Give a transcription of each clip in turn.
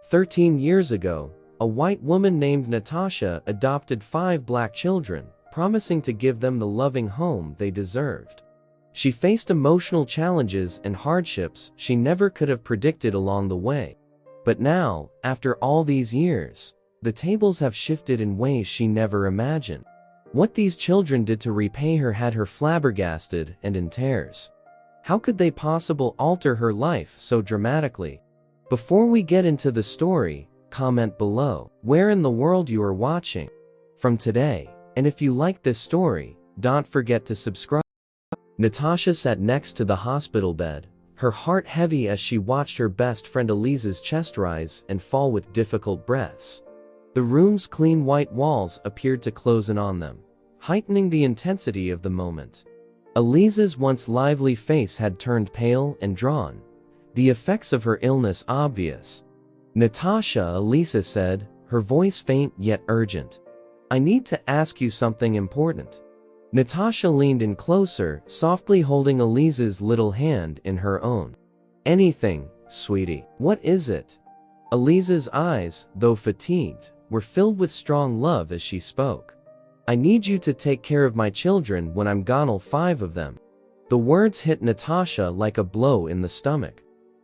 13 years ago, a white woman named Natasha adopted 5 black children, promising to give them the loving home they deserved. She faced emotional challenges and hardships she never could have predicted along the way. But now, after all these years, the tables have shifted in ways she never imagined. What these children did to repay her had her flabbergasted and in tears. How could they possibly alter her life so dramatically? Before we get into the story, comment below where in the world you are watching from today, and if you like this story, don't forget to subscribe. Natasha sat next to the hospital bed, her heart heavy as she watched her best friend Elise's chest rise and fall with difficult breaths. The room's clean white walls appeared to close in on them, heightening the intensity of the moment. Elise's once lively face had turned pale and drawn, the effects of her illness obvious. "Natasha," Elisa said, her voice faint yet urgent. "I need to ask you something important." Natasha leaned in closer, softly holding Elise's little hand in her own. "Anything, sweetie. What is it?" Elise's eyes, though fatigued, were filled with strong love as she spoke. "I need you to take care of my children when I'm gone, all 5 of them." The words hit Natasha like a blow in the stomach.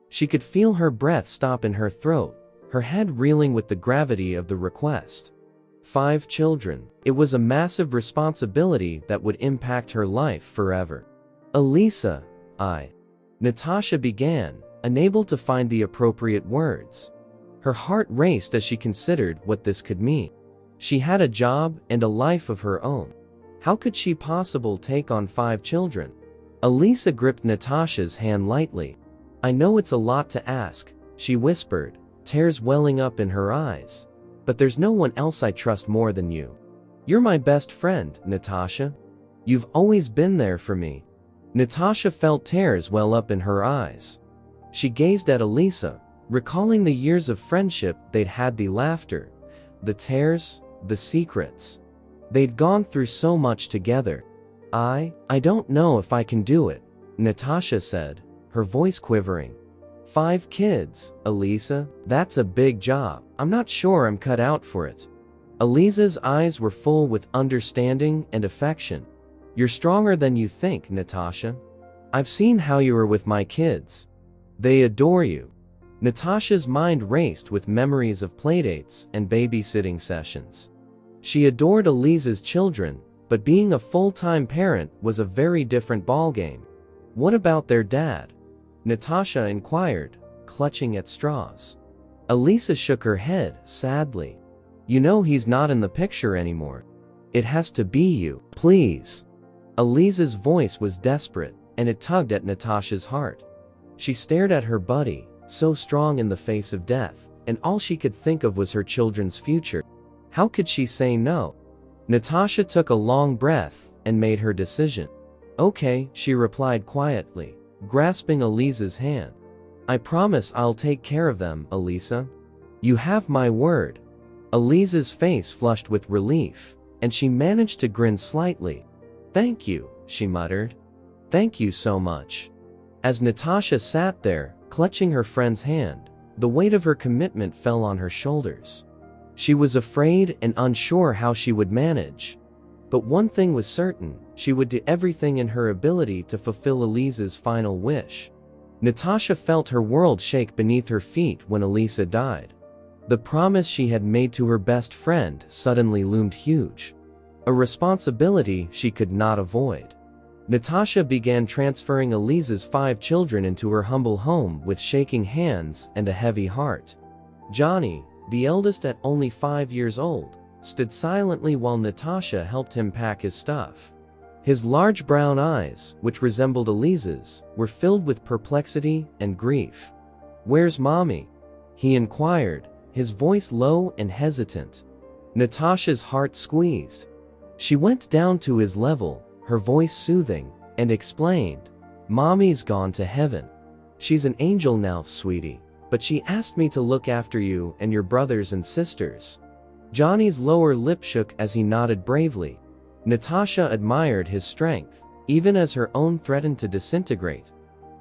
She could feel her breath stop in her throat, her head reeling with the gravity of the request. 5 children. It was a massive responsibility that would impact her life forever. "Elisa, Natasha began, unable to find the appropriate words. Her heart raced as she considered what this could mean. She had a job and a life of her own. How could she possibly take on 5 children? Elisa gripped Natasha's hand lightly. "I know it's a lot to ask," she whispered, tears welling up in her eyes. "But there's no one else I trust more than you. You're my best friend, Natasha. You've always been there for me." Natasha felt tears well up in her eyes. She gazed at Elisa, recalling the years of friendship they'd had, the laughter, the tears, the secrets. They'd gone through so much together. I don't know if I can do it," Natasha said, her voice quivering. 5 kids, Elisa, that's a big job. I'm not sure I'm cut out for it." Elisa's eyes were full with understanding and affection. "You're stronger than you think, Natasha. I've seen how you are with my kids. They adore you." Natasha's mind raced with memories of playdates and babysitting sessions. She adored Elisa's children, but being a full-time parent was a very different ballgame. "What about their dad?" Natasha inquired, clutching at straws. Elisa shook her head, sadly. "You know he's not in the picture anymore. It has to be you, please." Elisa's voice was desperate, and it tugged at Natasha's heart. She stared at her buddy, so strong in the face of death, and all she could think of was her children's future. How could she say no? Natasha took a long breath and made her decision. "Okay," she replied quietly, grasping Elisa's hand. "I promise I'll take care of them, Elisa. You have my word." Elisa's face flushed with relief, and she managed to grin slightly. "Thank you," she muttered. "Thank you so much." As Natasha sat there, clutching her friend's hand, the weight of her commitment fell on her shoulders. She was afraid and unsure how she would manage. But one thing was certain, she would do everything in her ability to fulfill Elisa's final wish. Natasha felt her world shake beneath her feet when Elisa died. The promise she had made to her best friend suddenly loomed huge. A responsibility she could not avoid. Natasha began transferring Elisa's 5 children into her humble home with shaking hands and a heavy heart. Johnny, the eldest at only 5 years old, stood silently while Natasha helped him pack his stuff. His large brown eyes, which resembled Elisa's, were filled with perplexity and grief. "Where's Mommy?" he inquired, his voice low and hesitant. Natasha's heart squeezed. She went down to his level, her voice soothing, and explained, "Mommy's gone to heaven. She's an angel now, sweetie, but she asked me to look after you and your brothers and sisters." Johnny's lower lip shook as he nodded bravely. Natasha admired his strength, even as her own threatened to disintegrate.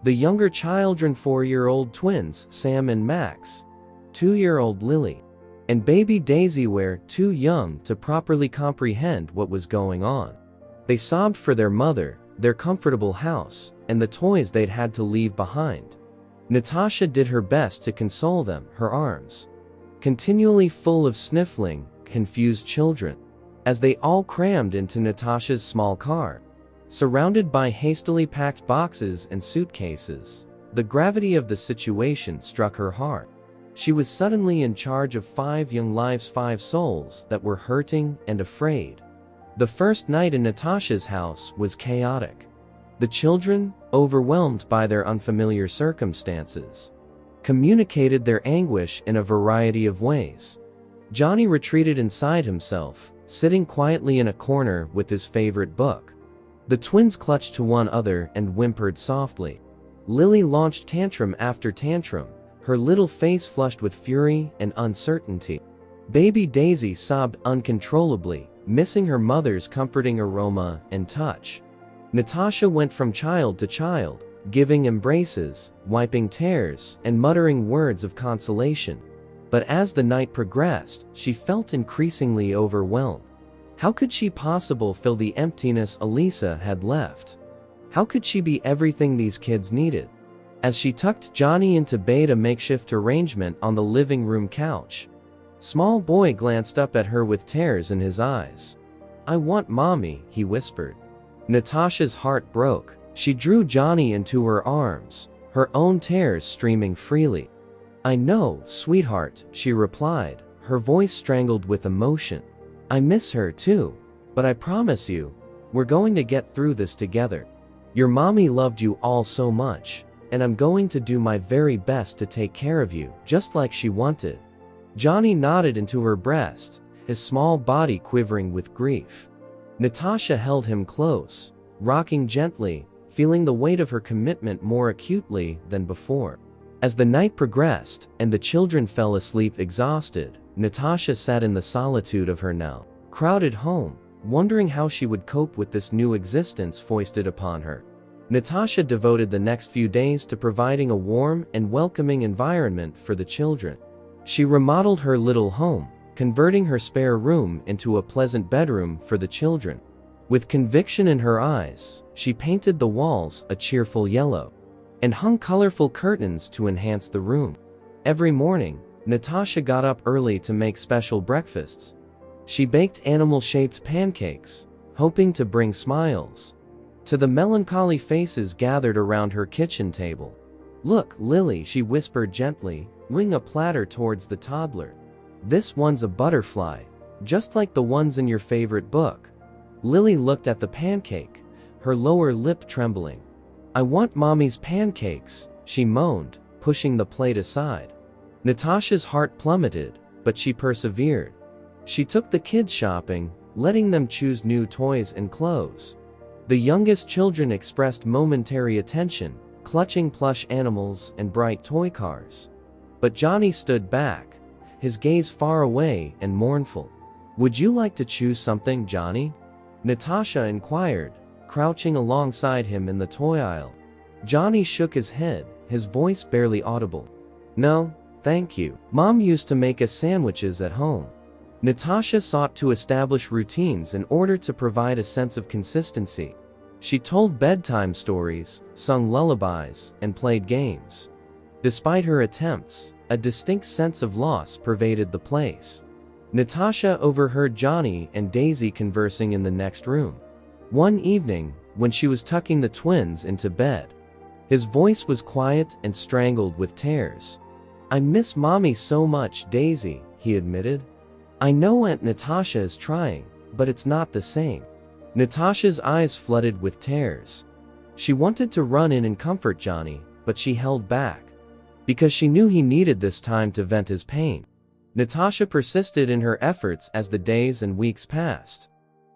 The younger children, 4-year-old twins, Sam and Max, 2-year-old Lily, and baby Daisy were too young to properly comprehend what was going on. They sobbed for their mother, their comfortable house, and the toys they'd had to leave behind. Natasha did her best to console them, her arms continually full of sniffling, confused children, as they all crammed into Natasha's small car. Surrounded by hastily packed boxes and suitcases, the gravity of the situation struck her hard. She was suddenly in charge of 5 young lives, 5 souls that were hurting and afraid. The first night in Natasha's house was chaotic. The children, overwhelmed by their unfamiliar circumstances, communicated their anguish in a variety of ways. Johnny retreated inside himself, sitting quietly in a corner with his favorite book. The twins clutched to one another and whimpered softly. Lily launched tantrum after tantrum, her little face flushed with fury and uncertainty. Baby Daisy sobbed uncontrollably, missing her mother's comforting aroma and touch. Natasha went from child to child, giving embraces, wiping tears, and muttering words of consolation. But as the night progressed, she felt increasingly overwhelmed. How could she possibly fill the emptiness Elisa had left? How could she be everything these kids needed? As she tucked Johnny into bed, a makeshift arrangement on the living room couch, small boy glanced up at her with tears in his eyes. "I want mommy," he whispered. Natasha's heart broke. She drew Johnny into her arms, her own tears streaming freely. "I know, sweetheart," she replied, her voice strangled with emotion. "I miss her too, but I promise you, we're going to get through this together. Your mommy loved you all so much, and I'm going to do my very best to take care of you, just like she wanted." Johnny nodded into her breast, his small body quivering with grief. Natasha held him close, rocking gently, feeling the weight of her commitment more acutely than before. As the night progressed, and the children fell asleep exhausted, Natasha sat in the solitude of her now crowded home, wondering how she would cope with this new existence foisted upon her. Natasha devoted the next few days to providing a warm and welcoming environment for the children. She remodeled her little home, converting her spare room into a pleasant bedroom for the children. With conviction in her eyes, she painted the walls a cheerful yellow and hung colorful curtains to enhance the room. Every morning, Natasha got up early to make special breakfasts. She baked animal-shaped pancakes, hoping to bring smiles to the melancholy faces gathered around her kitchen table. "Look, Lily," she whispered gently, winging a platter towards the toddler. "This one's a butterfly, just like the ones in your favorite book." Lily looked at the pancake, her lower lip trembling. "I want mommy's pancakes," she moaned, pushing the plate aside. Natasha's heart plummeted, but she persevered. She took the kids shopping, letting them choose new toys and clothes. The youngest children expressed momentary attention, clutching plush animals and bright toy cars. But Johnny stood back, his gaze far away and mournful. "Would you like to choose something, Johnny?" Natasha inquired, crouching alongside him in the toy aisle. Johnny shook his head, his voice barely audible. "No, thank you. Mom used to make us sandwiches at home." Natasha sought to establish routines in order to provide a sense of consistency. She told bedtime stories, sung lullabies, and played games. Despite her attempts, a distinct sense of loss pervaded the place. Natasha overheard Johnny and Daisy conversing in the next room. One evening, when she was tucking the twins into bed, his voice was quiet and strangled with tears. "I miss mommy so much, Daisy," he admitted. "I know Aunt Natasha is trying, but it's not the same." Natasha's eyes flooded with tears. She wanted to run in and comfort Johnny, but she held back, because she knew he needed this time to vent his pain. Natasha persisted in her efforts as the days and weeks passed.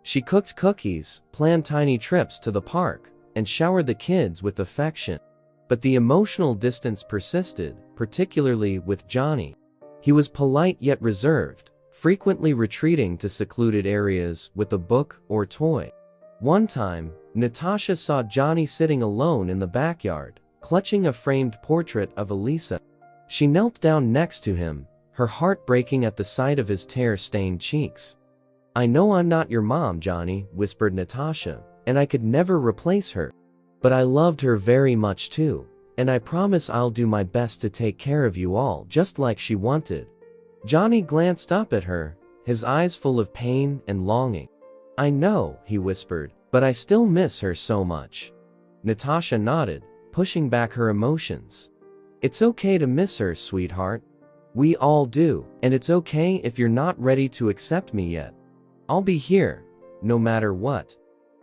She cooked cookies, planned tiny trips to the park, and showered the kids with affection. But the emotional distance persisted, particularly with Johnny. He was polite yet reserved, frequently retreating to secluded areas with a book or toy. One time, Natasha saw Johnny sitting alone in the backyard, clutching a framed portrait of Elisa. She knelt down next to him, her heart breaking at the sight of his tear-stained cheeks. "I know I'm not your mom, Johnny," whispered Natasha, "and I could never replace her. But I loved her very much too, and I promise I'll do my best to take care of you all just like she wanted." Johnny glanced up at her, his eyes full of pain and longing. "I know," he whispered, "but I still miss her so much." Natasha nodded, pushing back her emotions. "It's okay to miss her, sweetheart. We all do, and it's okay if you're not ready to accept me yet. I'll be here, no matter what."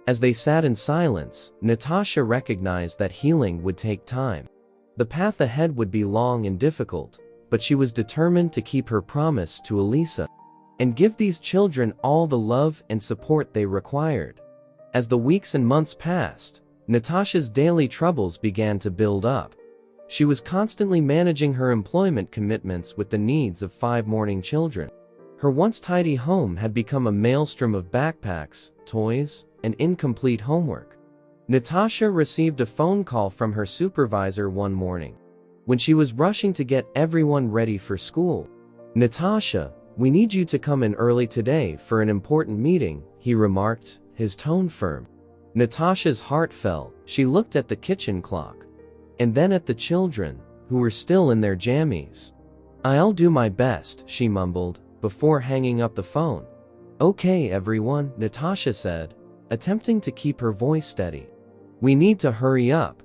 As they sat in silence, Natasha recognized that healing would take time. The path ahead would be long and difficult, but she was determined to keep her promise to Elisa and give these children all the love and support they required. As the weeks and months passed, Natasha's daily troubles began to build up. She was constantly managing her employment commitments with the needs of 5 mourning children. Her once tidy home had become a maelstrom of backpacks, toys, and incomplete homework. Natasha received a phone call from her supervisor one morning, when she was rushing to get everyone ready for school. "Natasha, we need you to come in early today for an important meeting," he remarked, his tone firm. Natasha's heart fell. She looked at the kitchen clock, and then at the children, who were still in their jammies. "I'll do my best," she mumbled, before hanging up the phone. "Okay, everyone," Natasha said, attempting to keep her voice steady. "We need to hurry up."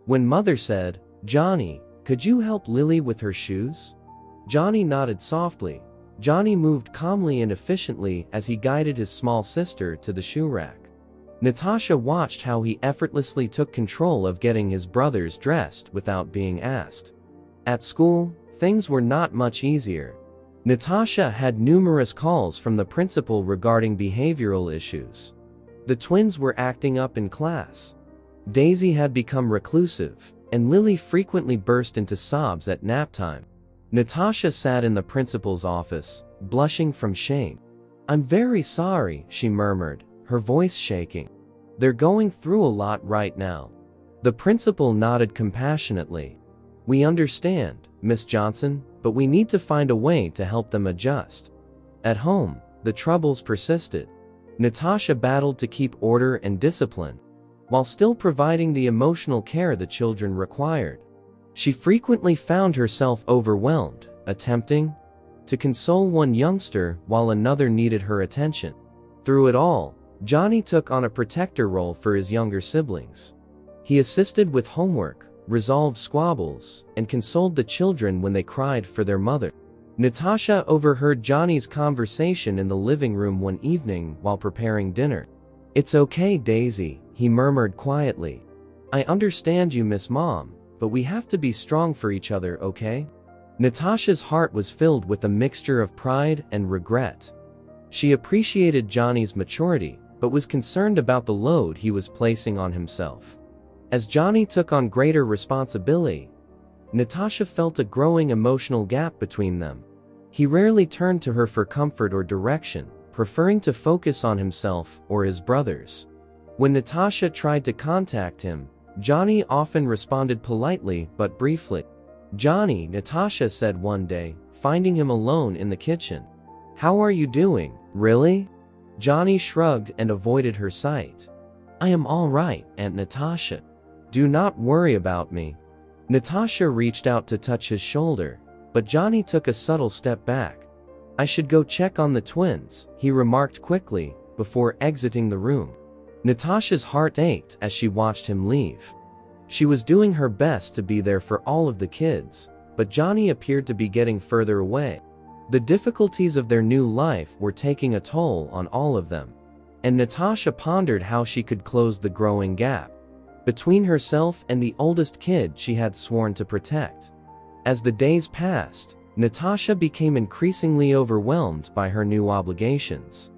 When Mother said, "Johnny, could you help Lily with her shoes?" Johnny nodded softly. Johnny moved calmly and efficiently as he guided his small sister to the shoe rack. Natasha watched how he effortlessly took control of getting his brothers dressed without being asked. At school, things were not much easier. Natasha had numerous calls from the principal regarding behavioral issues. The twins were acting up in class. Daisy had become reclusive, and Lily frequently burst into sobs at nap time. Natasha sat in the principal's office, blushing from shame. "I'm very sorry," she murmured, her voice shaking. "They're going through a lot right now." The principal nodded compassionately. "We understand, Miss Johnson, but we need to find a way to help them adjust." At home, the troubles persisted. Natasha battled to keep order and discipline, while still providing the emotional care the children required. She frequently found herself overwhelmed, attempting to console one youngster while another needed her attention. Through it all, Johnny took on a protector role for his younger siblings. He assisted with homework, resolved squabbles, and consoled the children when they cried for their mother. Natasha overheard Johnny's conversation in the living room one evening while preparing dinner. "It's okay, Daisy," he murmured quietly. "I understand you, Miss Mom, but we have to be strong for each other, okay?" Natasha's heart was filled with a mixture of pride and regret. She appreciated Johnny's maturity, but was concerned about the load he was placing on himself. As Johnny took on greater responsibility, Natasha felt a growing emotional gap between them. He rarely turned to her for comfort or direction, preferring to focus on himself or his brothers. When Natasha tried to contact him, Johnny often responded politely but briefly. "Johnny," Natasha said one day, finding him alone in the kitchen. "How are you doing, really?" Johnny shrugged and avoided her sight. "I am all right, Aunt Natasha. Do not worry about me." Natasha reached out to touch his shoulder, but Johnny took a subtle step back. "I should go check on the twins," he remarked quickly, before exiting the room. Natasha's heart ached as she watched him leave. She was doing her best to be there for all of the kids, but Johnny appeared to be getting further away. The difficulties of their new life were taking a toll on all of them, and Natasha pondered how she could close the growing gap between herself and the oldest kid she had sworn to protect. As the days passed, Natasha became increasingly overwhelmed by her new obligations.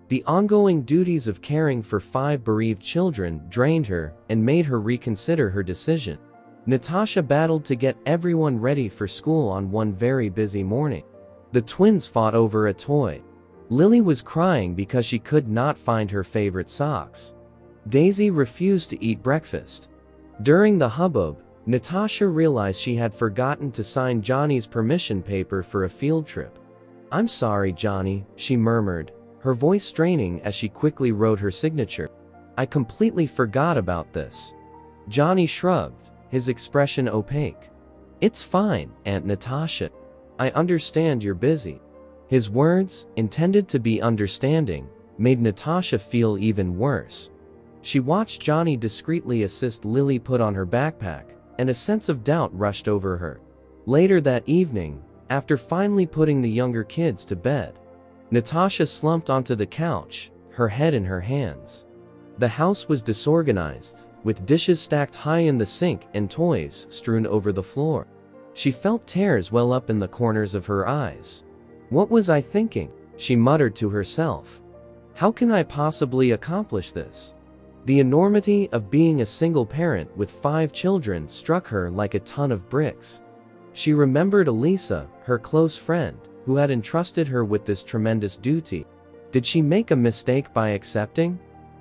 The ongoing duties of caring for 5 bereaved children drained her and made her reconsider her decision. Natasha battled to get everyone ready for school on one very busy morning. The twins fought over a toy. Lily was crying because she could not find her favorite socks. Daisy refused to eat breakfast. During the hubbub, Natasha realized she had forgotten to sign Johnny's permission paper for a field trip. "I'm sorry, Johnny," she murmured, her voice straining as she quickly wrote her signature. "I completely forgot about this." Johnny shrugged, his expression opaque. "It's fine, Aunt Natasha. I understand you're busy." His words, intended to be understanding, made Natasha feel even worse. She watched Johnny discreetly assist Lily put on her backpack, and a sense of doubt rushed over her. Later that evening, after finally putting the younger kids to bed, Natasha slumped onto the couch, her head in her hands. The house was disorganized, with dishes stacked high in the sink and toys strewn over the floor. She felt tears well up in the corners of her eyes. "What was I thinking?" she muttered to herself. "How can I possibly accomplish this?" The enormity of being a single parent with 5 children struck her like a ton of bricks. She remembered Elisa, her close friend, who had entrusted her with this tremendous duty. Did she make a mistake by accepting?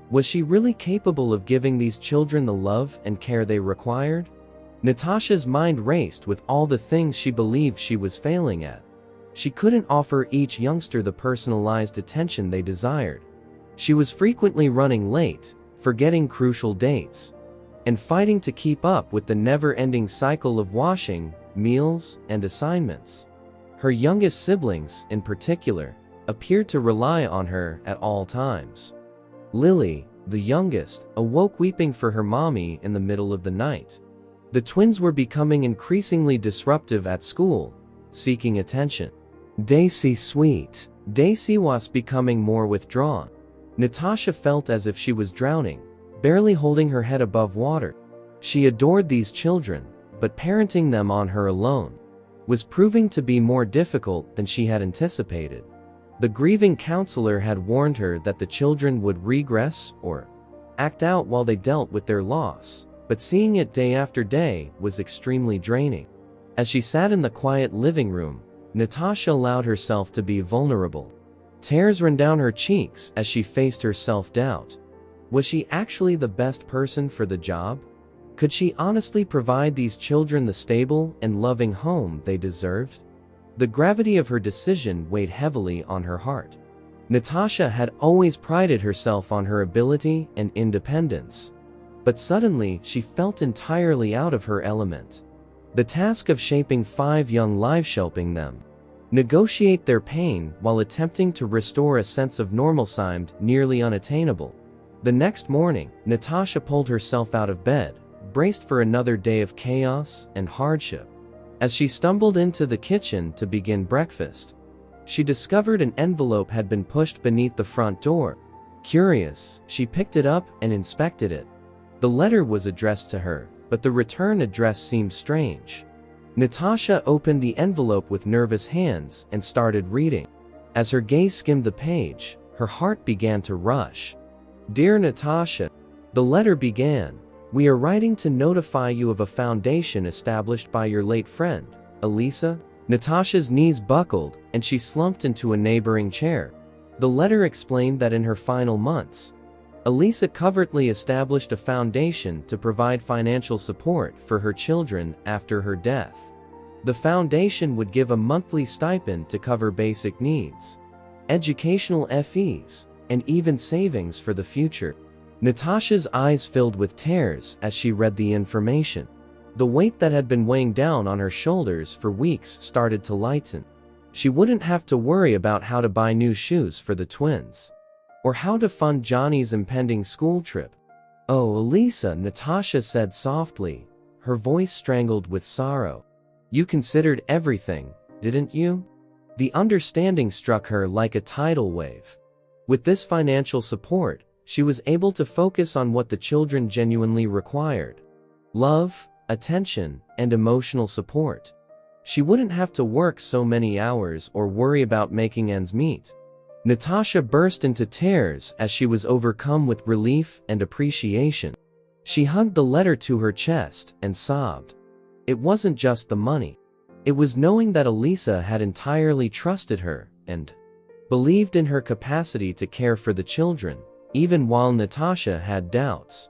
Was she really capable of giving these children the love and care they required? Natasha's mind raced with all the things she believed she was failing at. She couldn't offer each youngster the personalized attention they desired. She was frequently running late, forgetting crucial dates, and fighting to keep up with the never-ending cycle of washing, meals, and assignments. Her youngest siblings, in particular, appeared to rely on her at all times. Lily, the youngest, awoke weeping for her mommy in the middle of the night. The twins were becoming increasingly disruptive at school, seeking attention. Daisy sweet. Daisy was becoming more withdrawn. Natasha felt as if she was drowning, barely holding her head above water. She adored these children, but parenting them on her alone was proving to be more difficult than she had anticipated. The grieving counselor had warned her that the children would regress or act out while they dealt with their loss, but seeing it day after day was extremely draining. As she sat in the quiet living room, Natasha allowed herself to be vulnerable. Tears ran down her cheeks as she faced her self-doubt. Was she actually the best person for the job? Could she honestly provide these children the stable and loving home they deserved? The gravity of her decision weighed heavily on her heart. Natasha had always prided herself on her ability and independence. But suddenly she felt entirely out of her element. The task of shaping 5 young lives, helping them negotiate their pain while attempting to restore a sense of normal seemed nearly unattainable. The next morning, Natasha pulled herself out of bed, braced for another day of chaos and hardship. As she stumbled into the kitchen to begin breakfast, she discovered an envelope had been pushed beneath the front door. Curious, she picked it up and inspected it. The letter was addressed to her, but the return address seemed strange. Natasha opened the envelope with nervous hands and started reading. As her gaze skimmed the page, her heart began to rush. "Dear Natasha," the letter began, "we are writing to notify you of a foundation established by your late friend, Elisa." Natasha's knees buckled, and she slumped into a neighboring chair. The letter explained that in her final months, Elisa covertly established a foundation to provide financial support for her children after her death. The foundation would give a monthly stipend to cover basic needs, educational fees, and even savings for the future. Natasha's eyes filled with tears as she read the information. The weight that had been weighing down on her shoulders for weeks started to lighten. She wouldn't have to worry about how to buy new shoes for the twins, or how to fund Johnny's impending school trip. "Oh, Elisa," Natasha said softly, her voice strangled with sorrow. "You considered everything, didn't you?" The understanding struck her like a tidal wave. With this financial support, she was able to focus on what the children genuinely required: love, attention, and emotional support. She wouldn't have to work so many hours or worry about making ends meet. Natasha burst into tears as she was overcome with relief and appreciation. She hugged the letter to her chest and sobbed. It wasn't just the money. It was knowing that Elisa had entirely trusted her and believed in her capacity to care for the children, even while Natasha had doubts.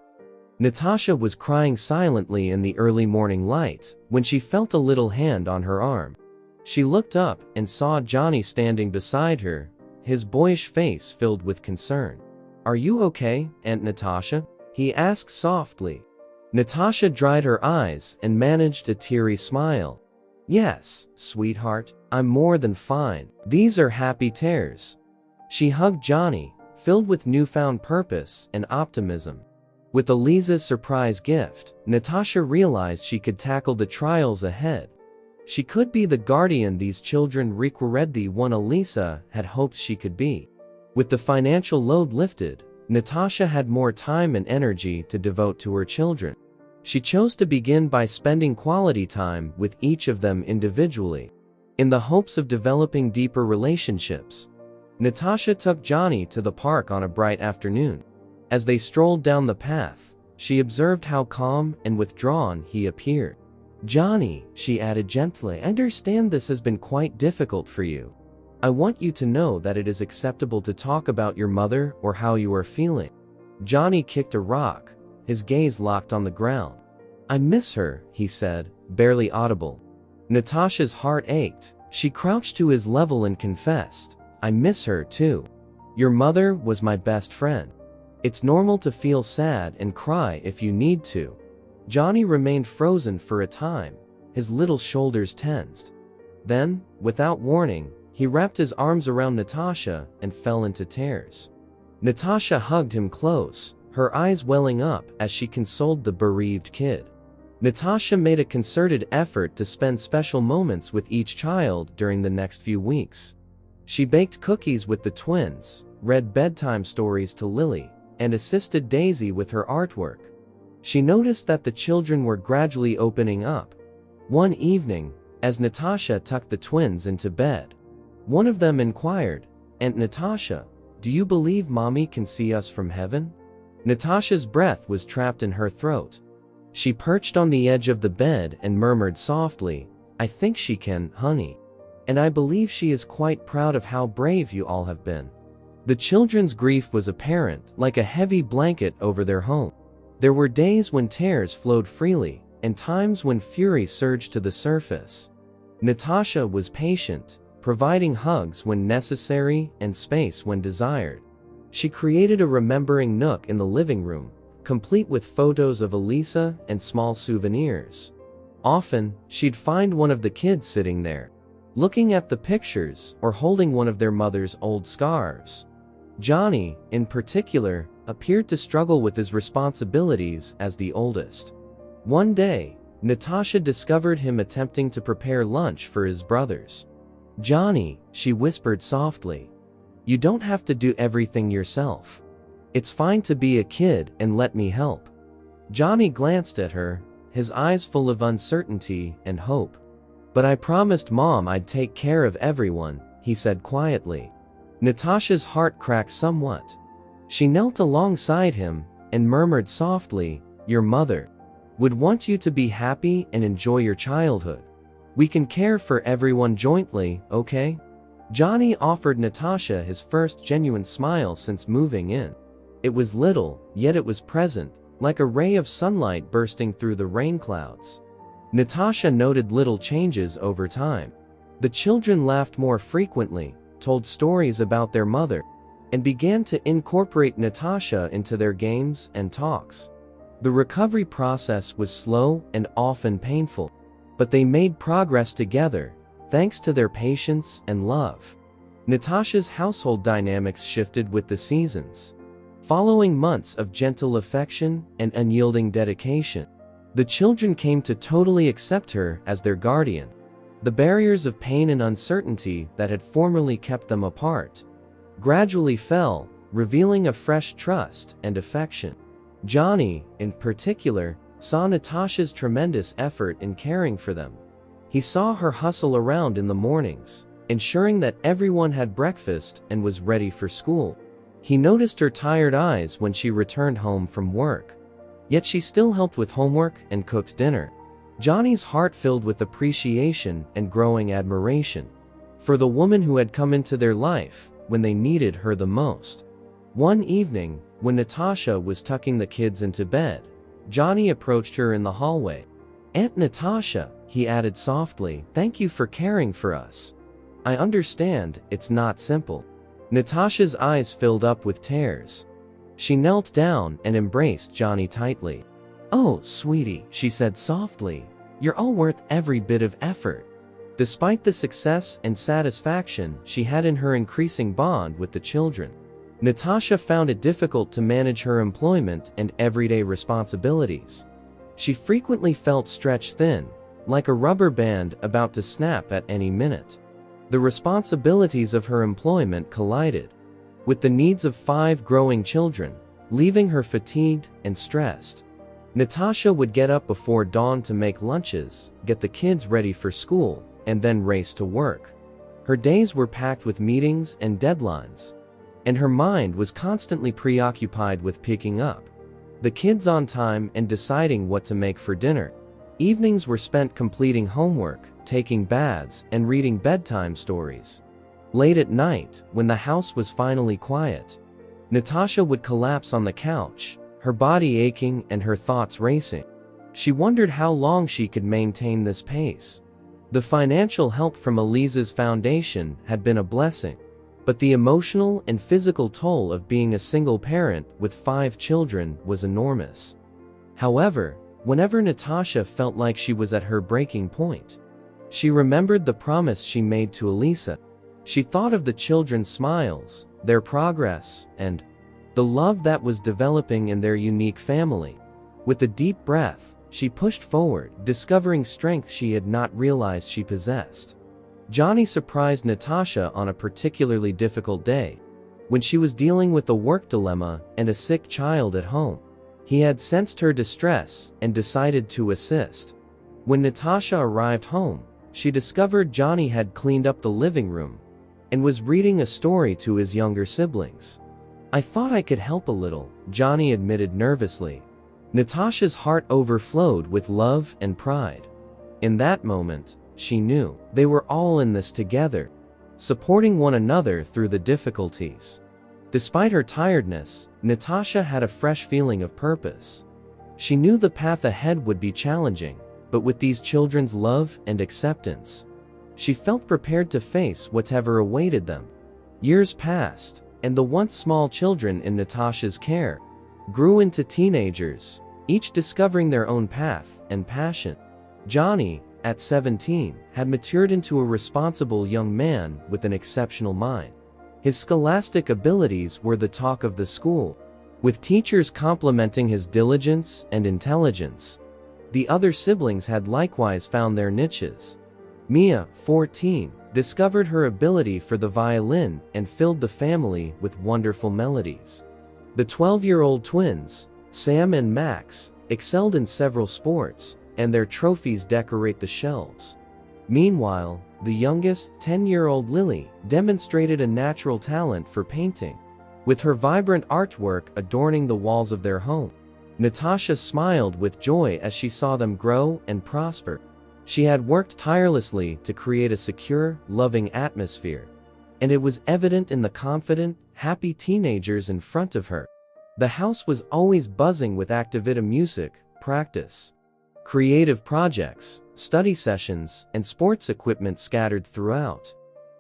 Natasha was crying silently in the early morning light when she felt a little hand on her arm. She looked up and saw Johnny standing beside her, his boyish face filled with concern. "Are you okay, Aunt Natasha?" he asked softly. Natasha dried her eyes and managed a teary smile. "Yes, sweetheart, I'm more than fine. These are happy tears." She hugged Johnny, filled with newfound purpose and optimism. With Elisa's surprise gift, Natasha realized she could tackle the trials ahead. She could be the guardian these children required, the one Elisa had hoped she could be. With the financial load lifted, Natasha had more time and energy to devote to her children. She chose to begin by spending quality time with each of them individually, in the hopes of developing deeper relationships. Natasha took Johnny to the park on a bright afternoon. As they strolled down the path, she observed how calm and withdrawn he appeared. "Johnny," she added gently, "I understand this has been quite difficult for you. I want you to know that it is acceptable to talk about your mother or how you are feeling." Johnny kicked a rock, his gaze locked on the ground. "I miss her," he said, barely audible. Natasha's heart ached. She crouched to his level and confessed, "I miss her too. Your mother was my best friend. It's normal to feel sad and cry if you need to." Johnny remained frozen for a time, his little shoulders tensed. Then, without warning, he wrapped his arms around Natasha and fell into tears. Natasha hugged him close, her eyes welling up as she consoled the bereaved kid. Natasha made a concerted effort to spend special moments with each child during the next few weeks. She baked cookies with the twins, read bedtime stories to Lily, and assisted Daisy with her artwork. She noticed that the children were gradually opening up. One evening, as Natasha tucked the twins into bed, one of them inquired, "Aunt Natasha, do you believe Mommy can see us from heaven?" Natasha's breath was trapped in her throat. She perched on the edge of the bed and murmured softly, "I think she can, honey. And I believe she is quite proud of how brave you all have been." The children's grief was apparent, like a heavy blanket over their home. There were days when tears flowed freely, and times when fury surged to the surface. Natasha was patient, providing hugs when necessary and space when desired. She created a remembering nook in the living room, complete with photos of Elisa and small souvenirs. Often, she'd find one of the kids sitting there, looking at the pictures or holding one of their mother's old scarves. Johnny, in particular, appeared to struggle with his responsibilities as the oldest. One day, Natasha discovered him attempting to prepare lunch for his brothers. "Johnny," she whispered softly, "you don't have to do everything yourself. It's fine to be a kid and let me help." Johnny glanced at her, his eyes full of uncertainty and hope. "But I promised Mom I'd take care of everyone," he said quietly. Natasha's heart cracked somewhat. She knelt alongside him and murmured softly, "Your mother would want you to be happy and enjoy your childhood. We can care for everyone jointly, okay?" Johnny offered Natasha his first genuine smile since moving in. It was little, yet it was present, like a ray of sunlight bursting through the rain clouds. Natasha noted little changes over time. The children laughed more frequently, told stories about their mother, and began to incorporate Natasha into their games and talks. The recovery process was slow and often painful, but they made progress together, thanks to their patience and love. Natasha's household dynamics shifted with the seasons. Following months of gentle affection and unyielding dedication, the children came to totally accept her as their guardian. The barriers of pain and uncertainty that had formerly kept them apart gradually fell, revealing a fresh trust and affection. Johnny, in particular, saw Natasha's tremendous effort in caring for them. He saw her hustle around in the mornings, ensuring that everyone had breakfast and was ready for school. He noticed her tired eyes when she returned home from work. Yet she still helped with homework and cooked dinner. Johnny's heart filled with appreciation and growing admiration for the woman who had come into their life when they needed her the most. One evening, when Natasha was tucking the kids into bed, Johnny approached her in the hallway. "Aunt Natasha," he added softly, "thank you for caring for us. I understand, it's not simple." Natasha's eyes filled up with tears. She knelt down and embraced Johnny tightly. "Oh, sweetie," she said softly, "you're all worth every bit of effort." Despite the success and satisfaction she had in her increasing bond with the children, Natasha found it difficult to manage her employment and everyday responsibilities. She frequently felt stretched thin, like a rubber band about to snap at any minute. The responsibilities of her employment collided with the needs of 5 growing children, leaving her fatigued and stressed. Natasha would get up before dawn to make lunches, get the kids ready for school, and then race to work. Her days were packed with meetings and deadlines, and her mind was constantly preoccupied with picking up the kids on time and deciding what to make for dinner. Evenings were spent completing homework, taking baths, and reading bedtime stories. Late at night, when the house was finally quiet, Natasha would collapse on the couch, her body aching and her thoughts racing. She wondered how long she could maintain this pace. The financial help from Elisa's foundation had been a blessing, but the emotional and physical toll of being a single parent with 5 children was enormous. However, whenever Natasha felt like she was at her breaking point, she remembered the promise she made to Elisa. She thought of the children's smiles, their progress, and the love that was developing in their unique family. With a deep breath, she pushed forward, discovering strength she had not realized she possessed. Johnny surprised Natasha on a particularly difficult day, when she was dealing with a work dilemma and a sick child at home. He had sensed her distress and decided to assist. When Natasha arrived home, she discovered Johnny had cleaned up the living room and was reading a story to his younger siblings. "I thought I could help a little," Johnny admitted nervously. Natasha's heart overflowed with love and pride. In that moment, she knew they were all in this together, supporting one another through the difficulties. Despite her tiredness, Natasha had a fresh feeling of purpose. She knew the path ahead would be challenging, but with these children's love and acceptance, she felt prepared to face whatever awaited them. Years passed, and the once small children in Natasha's care grew into teenagers, each discovering their own path and passion. Johnny, at 17, had matured into a responsible young man with an exceptional mind. His scholastic abilities were the talk of the school, with teachers complimenting his diligence and intelligence. The other siblings had likewise found their niches. Mia, 14, discovered her ability for the violin and filled the family with wonderful melodies. The 12-year-old twins, Sam and Max, excelled in several sports, and their trophies decorate the shelves. Meanwhile, the youngest, 10-year-old Lily, demonstrated a natural talent for painting, with her vibrant artwork adorning the walls of their home. Natasha smiled with joy as she saw them grow and prosper. She had worked tirelessly to create a secure, loving atmosphere, and it was evident in the confident, happy teenagers in front of her. The house was always buzzing with activity music, practice, creative projects, study sessions, and sports equipment scattered throughout.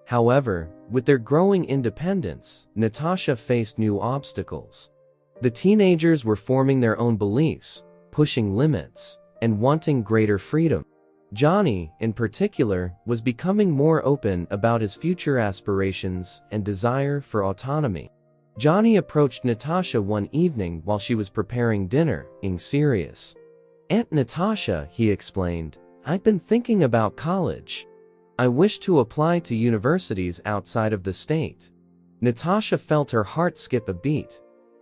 However, with their growing independence, Natasha faced new obstacles. The teenagers were forming their own beliefs, pushing limits, and wanting greater freedom. Johnny, in particular, was becoming more open about his future aspirations and desire for autonomy. Johnny approached Natasha one evening while she was preparing dinner, being serious. "Aunt Natasha," he explained, "I've been thinking about college. I wish to apply to universities outside of the state." Natasha felt her heart skip a beat.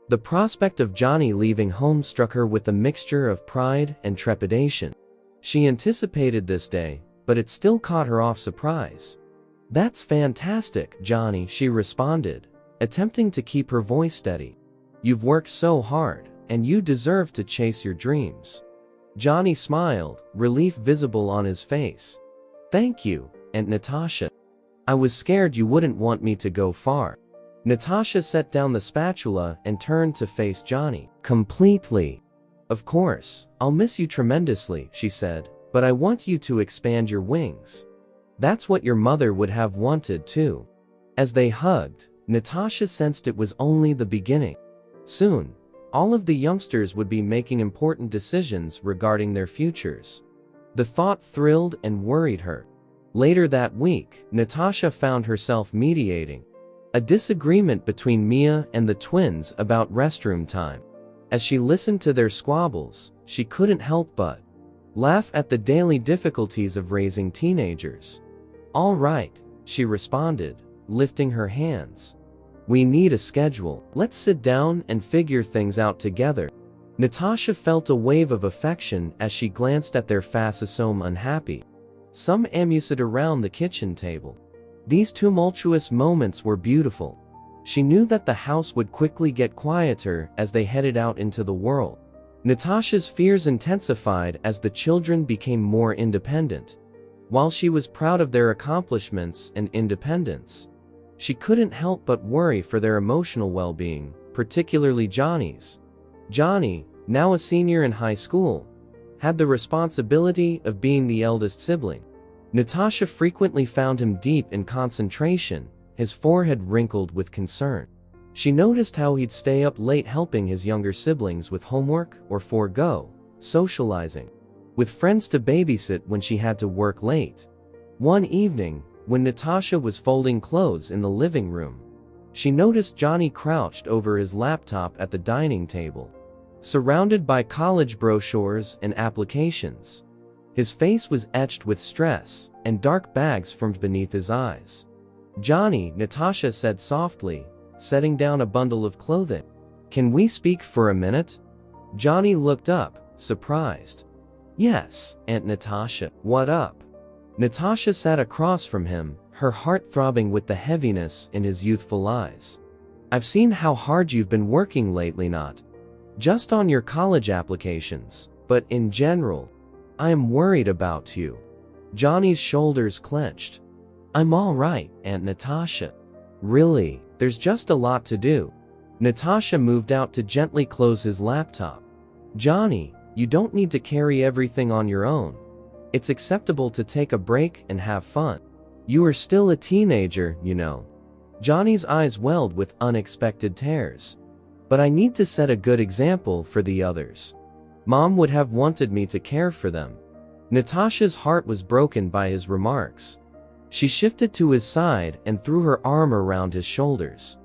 The prospect of Johnny leaving home struck her with a mixture of pride and trepidation. She anticipated this day, but it still caught her off surprise. "That's fantastic, Johnny," she responded, attempting to keep her voice steady. "You've worked so hard, and you deserve to chase your dreams." Johnny smiled, relief visible on his face. "Thank you, Aunt Natasha. I was scared you wouldn't want me to go far." Natasha set down the spatula and turned to face Johnny. "Completely. Of course, I'll miss you tremendously, she said, but I want you to expand your wings. That's what your mother would have wanted too. As they hugged, Natasha sensed it was only the beginning. Soon, all of the youngsters would be making important decisions regarding their futures. The thought thrilled and worried her. Later that week, Natasha found herself mediating a disagreement between Mia and the twins about restroom time. As she listened to their squabbles, she couldn't help but laugh at the daily difficulties of raising teenagers. "All right," she responded, lifting her hands. "We need a schedule. Let's sit down and figure things out together." Natasha felt a wave of affection as she glanced at their faces, unhappy. Some amused around the kitchen table. These tumultuous moments were beautiful. She knew that the house would quickly get quieter as they headed out into the world. Natasha's fears intensified as the children became more independent. While she was proud of their accomplishments and independence, she couldn't help but worry for their emotional well-being, particularly Johnny's. Johnny, now a senior in high school, had the responsibility of being the eldest sibling. Natasha frequently found him deep in concentration, his forehead wrinkled with concern. She noticed how he'd stay up late helping his younger siblings with homework or forego socializing with friends to babysit when she had to work late. One evening, when Natasha was folding clothes in the living room, she noticed Johnny crouched over his laptop at the dining table, surrounded by college brochures and applications. His face was etched with stress, and dark bags formed beneath his eyes. "Johnny," Natasha said softly, setting down a bundle of clothing. "Can we speak for a minute?" Johnny looked up, surprised. "Yes, Aunt Natasha, what up?" Natasha sat across from him, her heart throbbing with the heaviness in his youthful eyes. "I've seen how hard you've been working lately, not just on your college applications, but in general. I am worried about you." Johnny's shoulders clenched. "I'm all right, Aunt Natasha. Really, there's just a lot to do." Natasha moved out to gently close his laptop. "Johnny, you don't need to carry everything on your own. It's acceptable to take a break and have fun. You are still a teenager, you know." Johnny's eyes welled with unexpected tears. "But I need to set a good example for the others. Mom would have wanted me to care for them." Natasha's heart was broken by his remarks. She shifted to his side and threw her arm around his shoulders.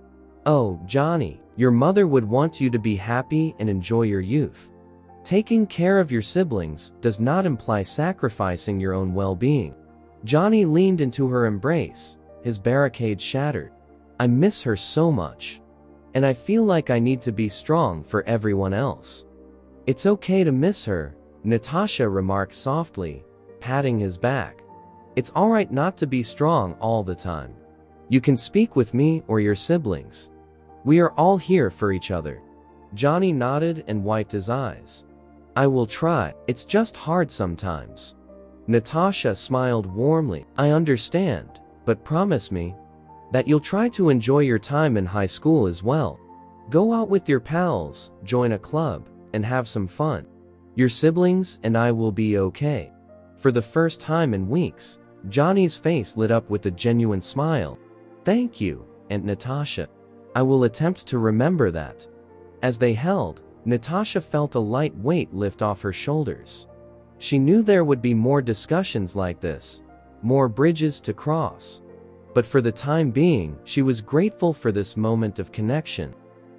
"Oh, Johnny, your mother would want you to be happy and enjoy your youth. Taking care of your siblings does not imply sacrificing your own well-being." Johnny leaned into her embrace, his barricade shattered. "I miss her so much. And I feel like I need to be strong for everyone else." "It's okay to miss her," Natasha remarked softly, patting his back. "It's alright not to be strong all the time. You can speak with me or your siblings. We are all here for each other." Johnny nodded and wiped his eyes. "I will try. It's just hard sometimes." Natasha smiled warmly. "I understand, but promise me that you'll try to enjoy your time in high school as well. Go out with your pals, join a club, and have some fun. Your siblings and I will be okay." For the first time in weeks, Johnny's face lit up with a genuine smile. "Thank you, Aunt Natasha. I will attempt to remember that." As they held, Natasha felt a light weight lift off her shoulders. She knew there would be more discussions like this, more bridges to cross. But for the time being, she was grateful for this moment of connection,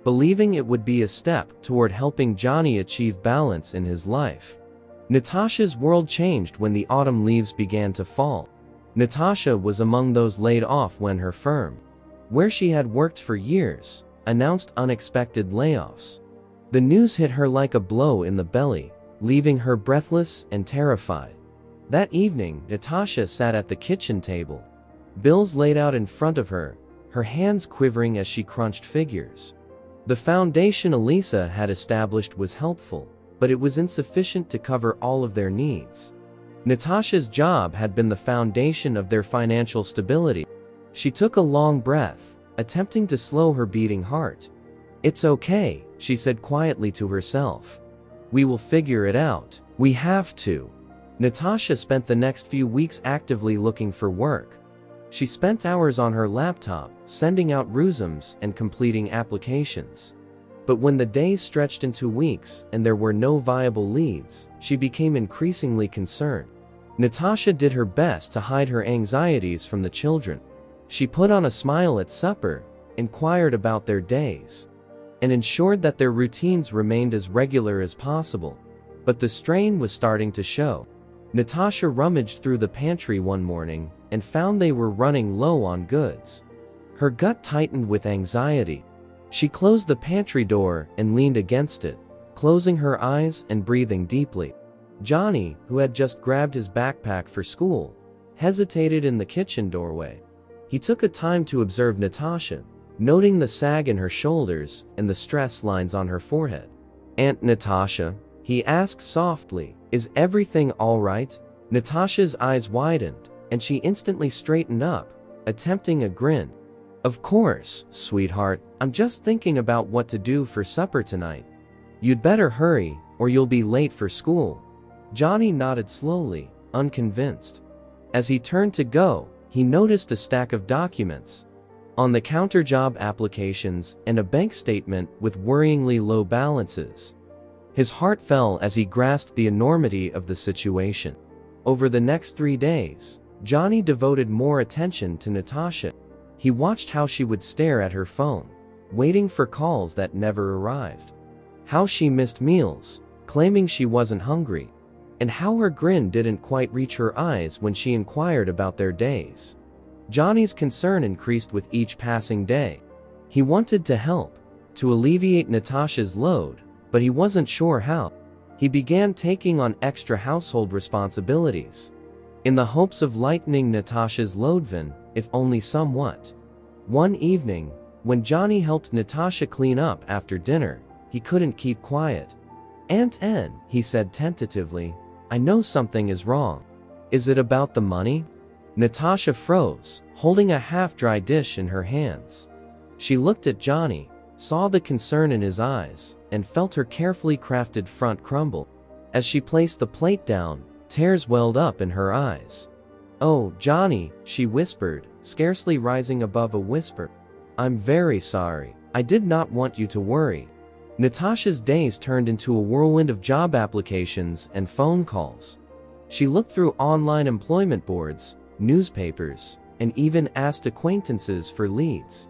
believing it would be a step toward helping Johnny achieve balance in his life. Natasha's world changed when the autumn leaves began to fall. Natasha was among those laid off when her firm, where she had worked for years, announced unexpected layoffs. The news hit her like a blow in the belly, leaving her breathless and terrified. That evening, Natasha sat at the kitchen table, bills laid out in front of her, her hands quivering as she crunched figures. The foundation Elisa had established was helpful, but it was insufficient to cover all of their needs. Natasha's job had been the foundation of their financial stability. She took a long breath, attempting to slow her beating heart. "It's okay," she said quietly to herself. We will figure it out. We have to. Natasha spent the next few weeks actively looking for work. She spent hours on her laptop, sending out resumes and completing applications. But when the days stretched into weeks and there were no viable leads, she became increasingly concerned. Natasha did her best to hide her anxieties from the children. She put on a smile at supper, inquired about their days, and ensured that their routines remained as regular as possible. But the strain was starting to show. Natasha rummaged through the pantry one morning and found they were running low on goods. Her gut tightened with anxiety. She closed the pantry door and leaned against it, closing her eyes and breathing deeply. Johnny, who had just grabbed his backpack for school, hesitated in the kitchen doorway. He took a time to observe Natasha, noting the sag in her shoulders and the stress lines on her forehead. "Aunt Natasha?" he asked softly. "Is everything all right?" Natasha's eyes widened, and she instantly straightened up, attempting a grin. "Of course, sweetheart. I'm just thinking about what to do for supper tonight. You'd better hurry, or you'll be late for school." Johnny nodded slowly, unconvinced. As he turned to go, he noticed a stack of documents. On the counter, job applications and a bank statement with worryingly low balances. His heart fell as he grasped the enormity of the situation. Over the next 3 days, Johnny devoted more attention to Natasha. He watched how she would stare at her phone, waiting for calls that never arrived. How she missed meals, claiming she wasn't hungry. And how her grin didn't quite reach her eyes when she inquired about their days. Johnny's concern increased with each passing day. He wanted to help, to alleviate Natasha's load, but he wasn't sure how. He began taking on extra household responsibilities, in the hopes of lightening Natasha's load, if only somewhat. One evening, when Johnny helped Natasha clean up after dinner, he couldn't keep quiet. "Aunt N," he said tentatively, "I know something is wrong. Is it about the money?" Natasha froze, holding a half-dry dish in her hands. She looked at Johnny, saw the concern in his eyes, and felt her carefully crafted front crumble. As she placed the plate down, tears welled up in her eyes. "Oh, Johnny," she whispered, scarcely rising above a whisper. "I'm very sorry. I did not want you to worry." Natasha's days turned into a whirlwind of job applications and phone calls. She looked through online employment boards, newspapers, and even asked acquaintances for leads.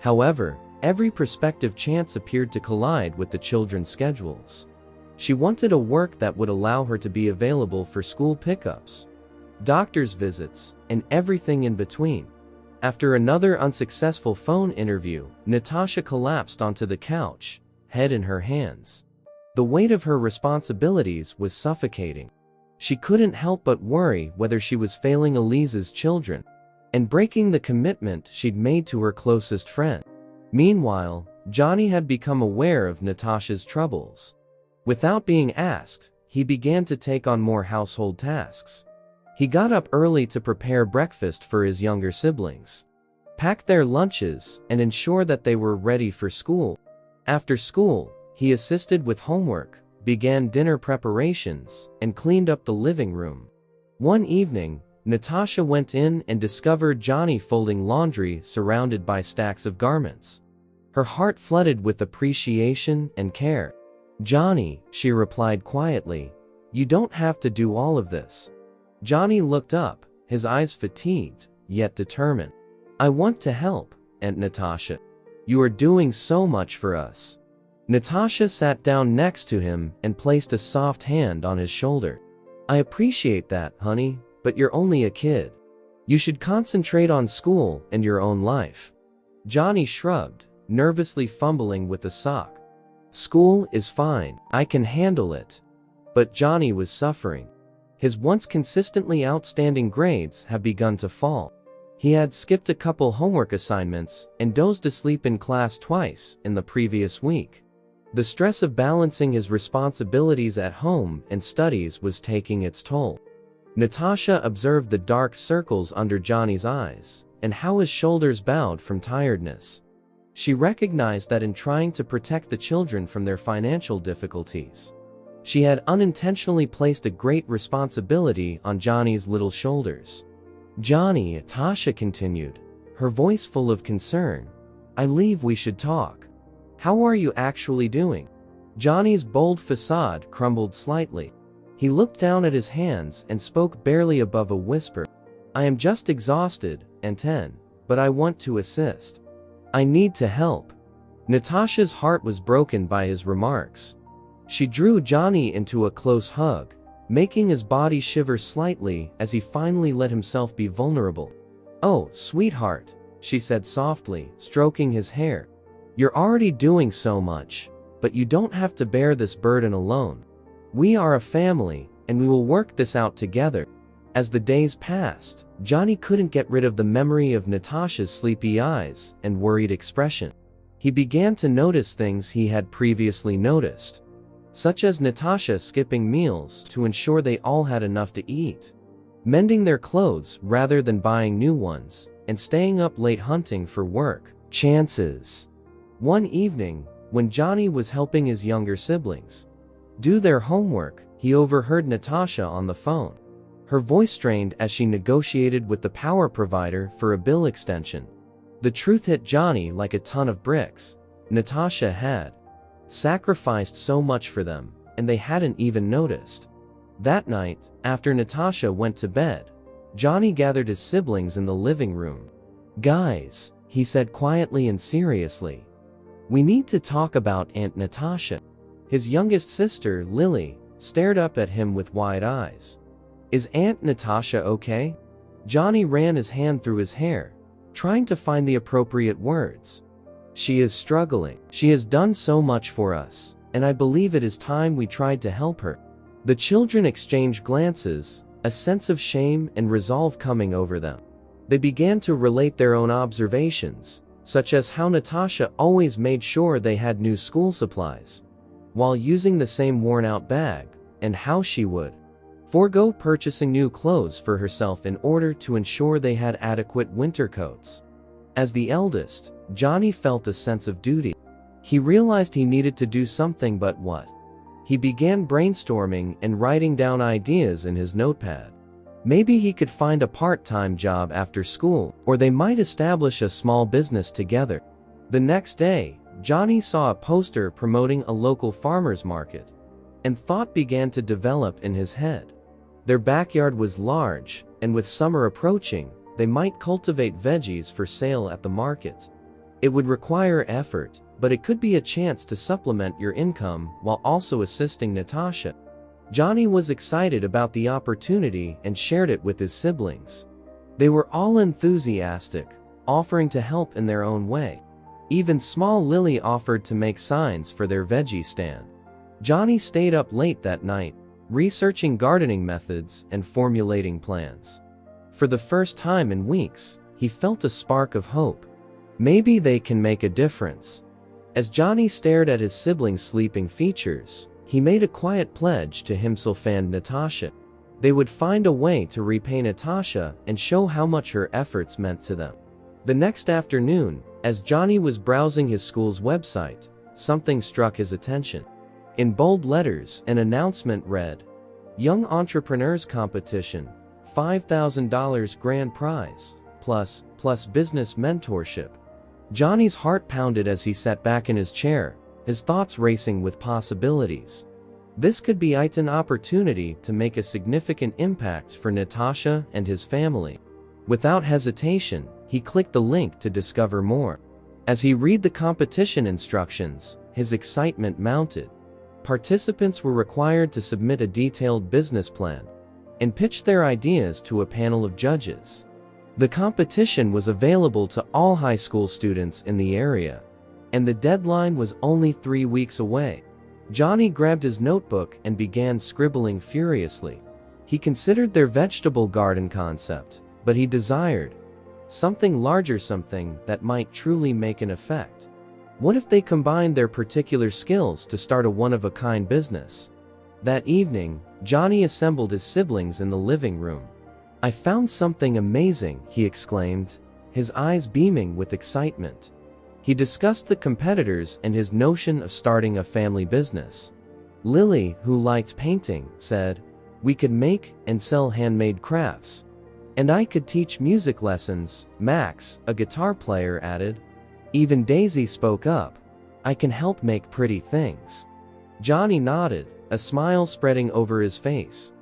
However, every prospective chance appeared to collide with the children's schedules. She wanted a work that would allow her to be available for school pickups, doctor's visits, and everything in between. After another unsuccessful phone interview, Natasha collapsed onto the couch, head in her hands. The weight of her responsibilities was suffocating. She couldn't help but worry whether she was failing Elise's children and breaking the commitment she'd made to her closest friend. Meanwhile, Johnny had become aware of Natasha's troubles. Without being asked, he began to take on more household tasks. He got up early to prepare breakfast for his younger siblings, packed their lunches, and ensure that they were ready for school. After school, he assisted with homework, began dinner preparations, and cleaned up the living room. One evening, Natasha went in and discovered Johnny folding laundry surrounded by stacks of garments. Her heart flooded with appreciation and care. "Johnny," she replied quietly, "you don't have to do all of this." Johnny looked up, his eyes fatigued, yet determined. "I want to help, Aunt Natasha. You are doing so much for us." Natasha sat down next to him and placed a soft hand on his shoulder. "I appreciate that, honey, but you're only a kid. You should concentrate on school and your own life." Johnny shrugged, nervously fumbling with a sock. "School is fine. I can handle it." But Johnny was suffering. His once consistently outstanding grades had begun to fall. He had skipped a couple homework assignments and dozed asleep in class twice in the previous week. The stress of balancing his responsibilities at home and studies was taking its toll. Natasha observed the dark circles under Johnny's eyes and how his shoulders bowed from tiredness. She recognized that in trying to protect the children from their financial difficulties, She had unintentionally placed a great responsibility on Johnny's little shoulders. "Johnny," Natasha continued, her voice full of concern, "I believe we should talk. How are you actually doing?" Johnny's bold facade crumbled slightly. He looked down at his hands and spoke barely above a whisper. "I am just exhausted, but I want to assist. I need to help." Natasha's heart was broken by his remarks. She drew Johnny into a close hug, making his body shiver slightly as he finally let himself be vulnerable. "Oh, sweetheart," she said softly, stroking his hair. "You're already doing so much, but you don't have to bear this burden alone. We are a family, and we will work this out together." As the days passed, Johnny couldn't get rid of the memory of Natasha's sleepy eyes and worried expression. He began to notice things he had previously noticed, such as Natasha skipping meals to ensure they all had enough to eat, mending their clothes rather than buying new ones, and staying up late hunting for work chances. One evening, when Johnny was helping his younger siblings do their homework, he overheard Natasha on the phone. Her voice strained as she negotiated with the power provider for a bill extension. The truth hit Johnny like a ton of bricks. Natasha had sacrificed so much for them, and they hadn't even noticed. That night, after Natasha went to bed, Johnny gathered his siblings in the living room. "Guys," he said quietly and seriously, "we need to talk about Aunt Natasha." His youngest sister, Lily, stared up at him with wide eyes. "Is Aunt Natasha okay?" Johnny ran his hand through his hair, trying to find the appropriate words. "She is struggling. She has done so much for us, and I believe it is time we tried to help her." The children exchanged glances, a sense of shame and resolve coming over them. They began to relate their own observations, such as how Natasha always made sure they had new school supplies, while using the same worn-out bag, and how she would forego purchasing new clothes for herself in order to ensure they had adequate winter coats. As the eldest, Johnny felt a sense of duty. He realized he needed to do something, but what? He began brainstorming and writing down ideas in his notepad. Maybe he could find a part-time job after school, or they might establish a small business together. The next day, Johnny saw a poster promoting a local farmer's market, and thought began to develop in his head. Their backyard was large, and with summer approaching, they might cultivate veggies for sale at the market. It would require effort, but it could be a chance to supplement your income while also assisting Natasha. Johnny was excited about the opportunity and shared it with his siblings. They were all enthusiastic, offering to help in their own way. Even small Lily offered to make signs for their veggie stand. Johnny stayed up late that night, researching gardening methods and formulating plans. For the first time in weeks, he felt a spark of hope. Maybe they can make a difference. As Johnny stared at his siblings' sleeping features, he made a quiet pledge to himself and Natasha. They would find a way to repay Natasha and show how much her efforts meant to them. The next afternoon, as Johnny was browsing his school's website, something struck his attention. In bold letters, an announcement read, "Young Entrepreneurs Competition, $5,000 grand prize, plus business mentorship." Johnny's heart pounded as he sat back in his chair, his thoughts racing with possibilities. This could be an opportunity to make a significant impact for Natasha and his family. Without hesitation, he clicked the link to discover more. As he read the competition instructions, his excitement mounted. Participants were required to submit a detailed business plan and pitch their ideas to a panel of judges. The competition was available to all high school students in the area, and the deadline was only 3 weeks away. Johnny grabbed his notebook and began scribbling furiously. He considered their vegetable garden concept, but he desired something larger, something that might truly make an effect. What if they combined their particular skills to start a one-of-a-kind business? That evening, Johnny assembled his siblings in the living room. "I found something amazing," he exclaimed, his eyes beaming with excitement. He discussed the competitors and his notion of starting a family business. Lily, who liked painting, said, "We could make and sell handmade crafts. And I could teach music lessons," Max, a guitar player, added. Even Daisy spoke up, "I can help make pretty things." Johnny nodded, a smile spreading over his face.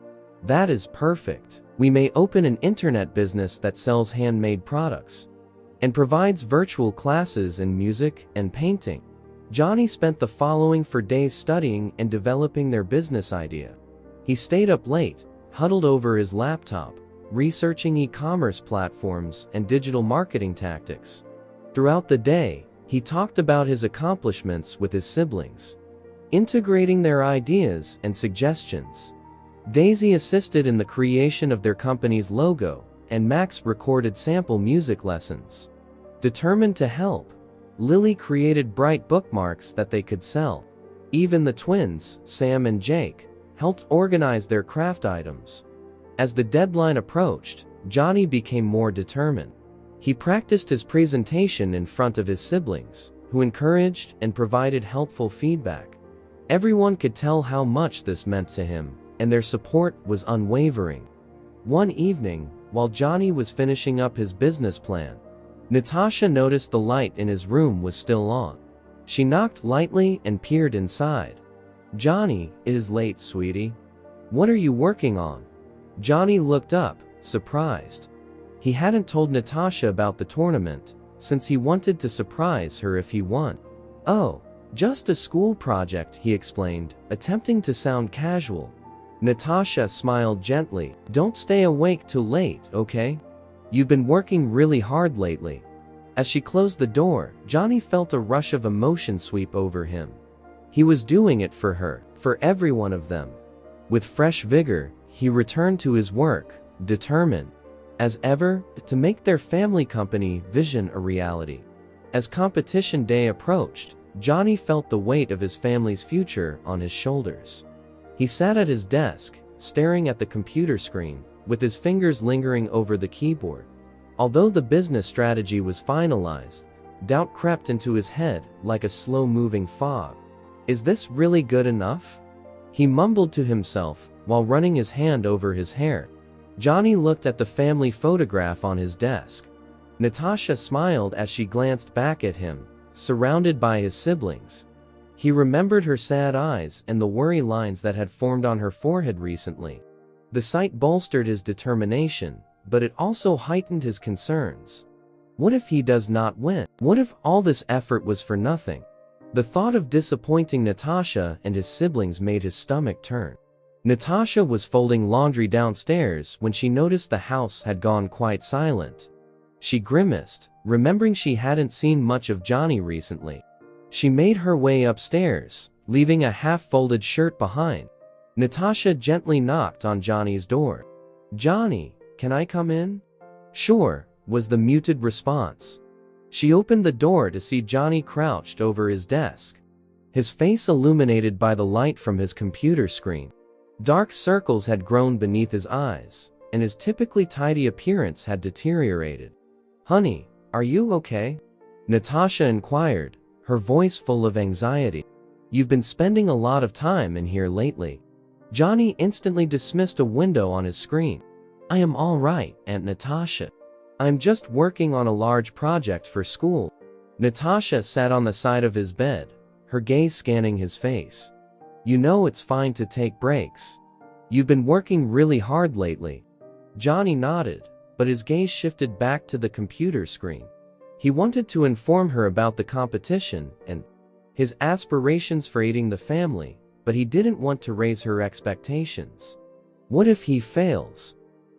"That is perfect. We may open an internet business that sells handmade products and provides virtual classes in music and painting." Johnny spent the following 4 days studying and developing their business idea. He stayed up late, huddled over his laptop, researching e-commerce platforms and digital marketing tactics. Throughout the day, he talked about his accomplishments with his siblings, integrating their ideas and suggestions. Daisy assisted in the creation of their company's logo, and Max recorded sample music lessons. Determined to help, Lily created bright bookmarks that they could sell. Even the twins, Sam and Jake, helped organize their craft items. As the deadline approached, Johnny became more determined. He practiced his presentation in front of his siblings, who encouraged and provided helpful feedback. Everyone could tell how much this meant to him, and their support was unwavering. One evening, while Johnny was finishing up his business plan, Natasha noticed the light in his room was still on. She knocked lightly and peered inside. "Johnny, it is late, sweetie. What are you working on?" Johnny looked up, surprised. He hadn't told Natasha about the tournament, since he wanted to surprise her if he won. "Oh, just a school project," he explained, attempting to sound casual. Natasha smiled gently. "Don't stay awake too late, okay? You've been working really hard lately." As she closed the door, Johnny felt a rush of emotion sweep over him. He was doing it for her, for every one of them. With fresh vigor, he returned to his work, determined, as ever, to make their family company vision a reality. As competition day approached, Johnny felt the weight of his family's future on his shoulders. He sat at his desk, staring at the computer screen, with his fingers lingering over the keyboard. Although the business strategy was finalized, doubt crept into his head like a slow-moving fog. "Is this really good enough?" he mumbled to himself, while running his hand over his hair. Johnny looked at the family photograph on his desk. Natasha smiled as she glanced back at him, surrounded by his siblings. He remembered her sad eyes and the worry lines that had formed on her forehead recently. The sight bolstered his determination, but it also heightened his concerns. What if he does not win? What if all this effort was for nothing? The thought of disappointing Natasha and his siblings made his stomach turn. Natasha was folding laundry downstairs when she noticed the house had gone quite silent. She grimaced, remembering she hadn't seen much of Johnny recently. She made her way upstairs, leaving a half-folded shirt behind. Natasha gently knocked on Johnny's door. "Johnny, can I come in?" "Sure," was the muted response. She opened the door to see Johnny crouched over his desk, his face illuminated by the light from his computer screen. Dark circles had grown beneath his eyes, and his typically tidy appearance had deteriorated. "Honey, are you okay?" Natasha inquired, her voice full of anxiety. "You've been spending a lot of time in here lately." Johnny instantly dismissed a window on his screen. "I am all right, Aunt Natasha. I'm just working on a large project for school." Natasha sat on the side of his bed, her gaze scanning his face. "You know it's fine to take breaks. You've been working really hard lately." Johnny nodded, but his gaze shifted back to the computer screen. He wanted to inform her about the competition and his aspirations for aiding the family, but he didn't want to raise her expectations. What if he fails?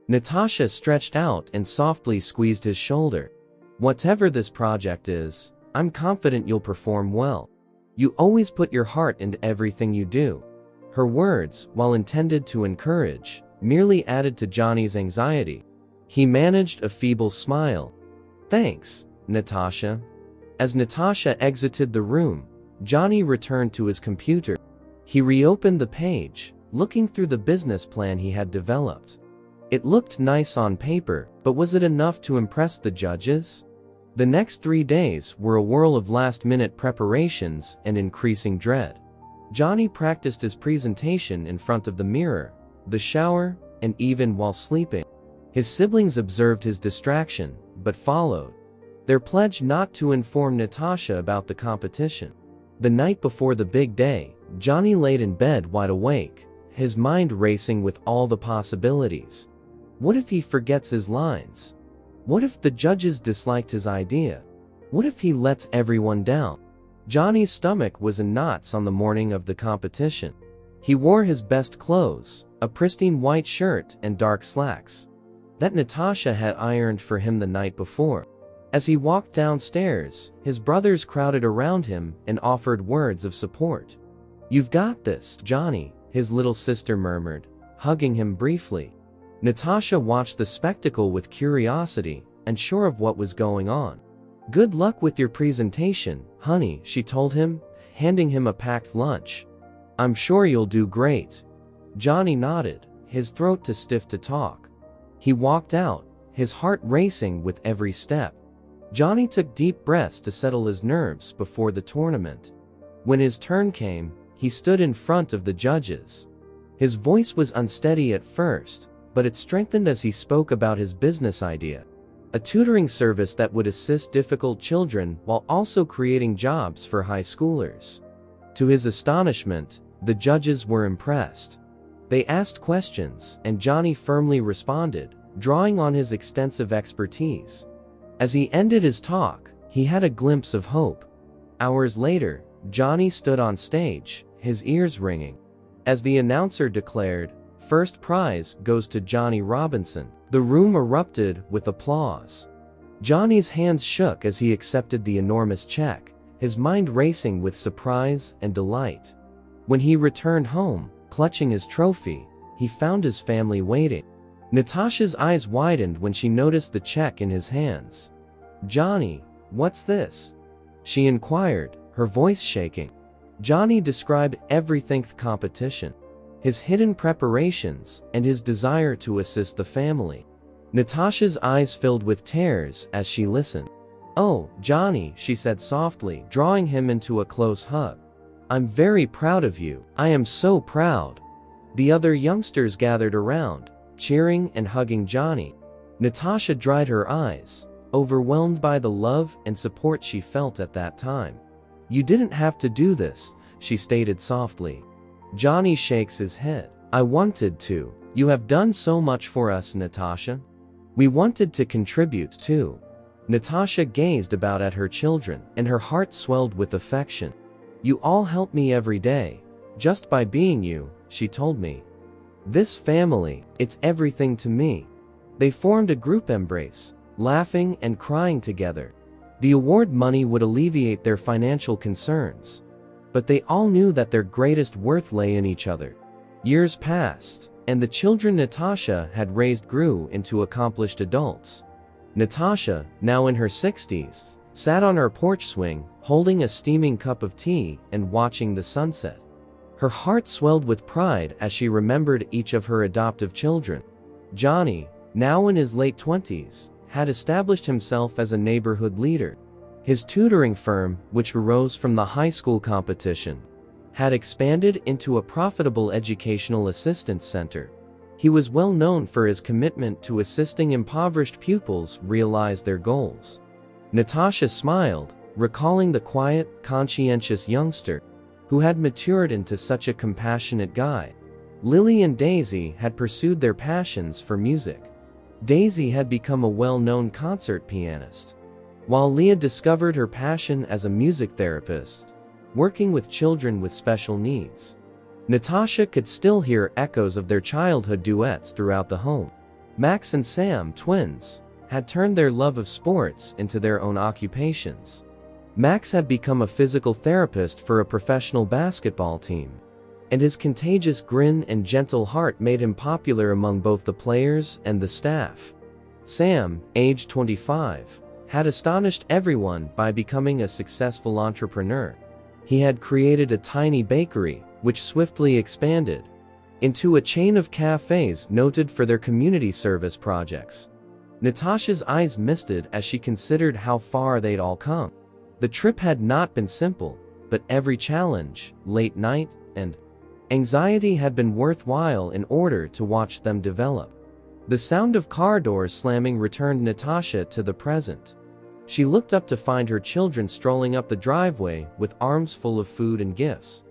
Natasha stretched out and softly squeezed his shoulder. "Whatever this project is, I'm confident you'll perform well. You always put your heart into everything you do." Her words, while intended to encourage, merely added to Johnny's anxiety. He managed a feeble smile. "Thanks, Natasha." As Natasha exited the room, Johnny returned to his computer. He reopened the page, looking through the business plan he had developed. It looked nice on paper, but was it enough to impress the judges? The next 3 days were a whirl of last-minute preparations and increasing dread. Johnny practiced his presentation in front of the mirror, the shower, and even while sleeping. His siblings observed his distraction, but followed their pledge not to inform Natasha about the competition. The night before the big day, Johnny laid in bed wide awake, his mind racing with all the possibilities. What if he forgets his lines? What if the judges disliked his idea? What if he lets everyone down? Johnny's stomach was in knots on the morning of the competition. He wore his best clothes, a pristine white shirt and dark slacks that Natasha had ironed for him the night before. As he walked downstairs, his brothers crowded around him and offered words of support. "You've got this, Johnny," his little sister murmured, hugging him briefly. Natasha watched the spectacle with curiosity, unsure of what was going on. "Good luck with your presentation, honey," she told him, handing him a packed lunch. "I'm sure you'll do great." Johnny nodded, his throat too stiff to talk. He walked out, his heart racing with every step. Johnny took deep breaths to settle his nerves before the tournament. When his turn came, he stood in front of the judges. His voice was unsteady at first, but it strengthened as he spoke about his business idea, a tutoring service that would assist difficult children while also creating jobs for high schoolers. To his astonishment, the judges were impressed. They asked questions, and Johnny firmly responded, drawing on his extensive expertise. As he ended his talk, he had a glimpse of hope. Hours later, Johnny stood on stage, his ears ringing. As the announcer declared, "First prize goes to Johnny Robinson," the room erupted with applause. Johnny's hands shook as he accepted the enormous check, his mind racing with surprise and delight. When he returned home, clutching his trophy, he found his family waiting. Natasha's eyes widened when she noticed the check in his hands. "Johnny, what's this?" she inquired, her voice shaking. Johnny described everything: the competition, his hidden preparations, and his desire to assist the family. Natasha's eyes filled with tears as she listened. "Oh, Johnny," she said softly, drawing him into a close hug. "I'm very proud of you. I am so proud." The other youngsters gathered around, cheering and hugging Johnny. Natasha dried her eyes, overwhelmed by the love and support she felt at that time. "You didn't have to do this," she stated softly. Johnny shakes his head. "I wanted to. You have done so much for us, Natasha. We wanted to contribute too." Natasha gazed about at her children, and her heart swelled with affection. "You all help me every day, just by being you," she told me. "This family, it's everything to me." They formed a group embrace, laughing and crying together. The award money would alleviate their financial concerns, but they all knew that their greatest worth lay in each other. Years passed, and the children Natasha had raised grew into accomplished adults. Natasha, now in her 60s, sat on her porch swing, holding a steaming cup of tea and watching the sunset. Her heart swelled with pride as she remembered each of her adoptive children. Johnny, now in his late 20s, had established himself as a neighborhood leader. His tutoring firm, which arose from the high school competition, had expanded into a profitable educational assistance center. He was well known for his commitment to assisting impoverished pupils realize their goals. Natasha smiled, recalling the quiet, conscientious youngster who had matured into such a compassionate guide. Lily and Daisy had pursued their passions for music. Daisy had become a well-known concert pianist, while Leah discovered her passion as a music therapist, working with children with special needs. Natasha could still hear echoes of their childhood duets throughout the home. Max and Sam, twins, had turned their love of sports into their own occupations. Max had become a physical therapist for a professional basketball team, and his contagious grin and gentle heart made him popular among both the players and the staff. Sam, aged 25, had astonished everyone by becoming a successful entrepreneur. He had created a tiny bakery, which swiftly expanded into a chain of cafes noted for their community service projects. Natasha's eyes misted as she considered how far they'd all come. The trip had not been simple, but every challenge, late night, and anxiety had been worthwhile in order to watch them develop. The sound of car doors slamming returned Natasha to the present. She looked up to find her children strolling up the driveway with arms full of food and gifts.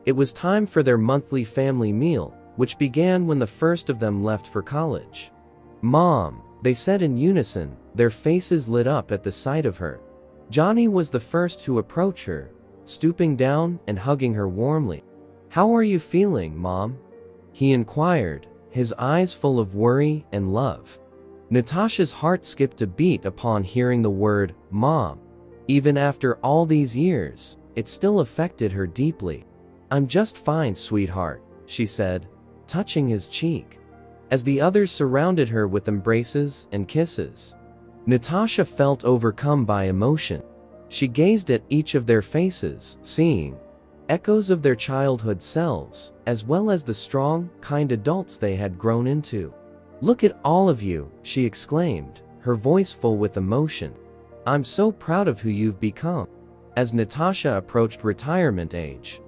It was time for their monthly family meal, which began when the first of them left for college. "Mom," they said in unison, their faces lit up at the sight of her. Johnny was the first to approach her, stooping down and hugging her warmly. "How are you feeling, Mom?" he inquired, his eyes full of worry and love. Natasha's heart skipped a beat upon hearing the word, Mom. Even after all these years, it still affected her deeply. "I'm just fine, sweetheart," she said, touching his cheek. As the others surrounded her with embraces and kisses, Natasha felt overcome by emotion. She gazed at each of their faces, seeing echoes of their childhood selves, as well as the strong, kind adults they had grown into. "Look at all of you," she exclaimed, her voice full with emotion. "I'm so proud of who you've become." As Natasha approached retirement age,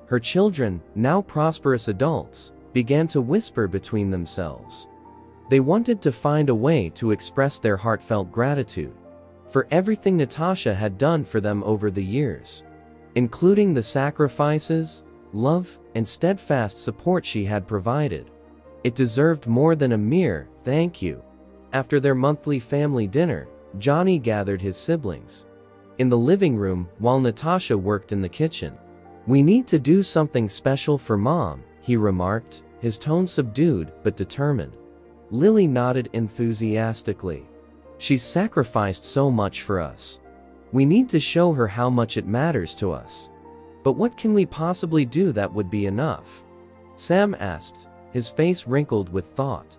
her children, now prosperous adults, began to whisper between themselves. They wanted to find a way to express their heartfelt gratitude for everything Natasha had done for them over the years, including the sacrifices, love, and steadfast support she had provided. It deserved more than a mere thank you. After their monthly family dinner, Johnny gathered his siblings in the living room while Natasha worked in the kitchen. "We need to do something special for Mom," he remarked, his tone subdued but determined. Lily nodded enthusiastically. "She's sacrificed so much for us. We need to show her how much it matters to us." "But what can we possibly do that would be enough?" Sam asked, his face wrinkled with thought.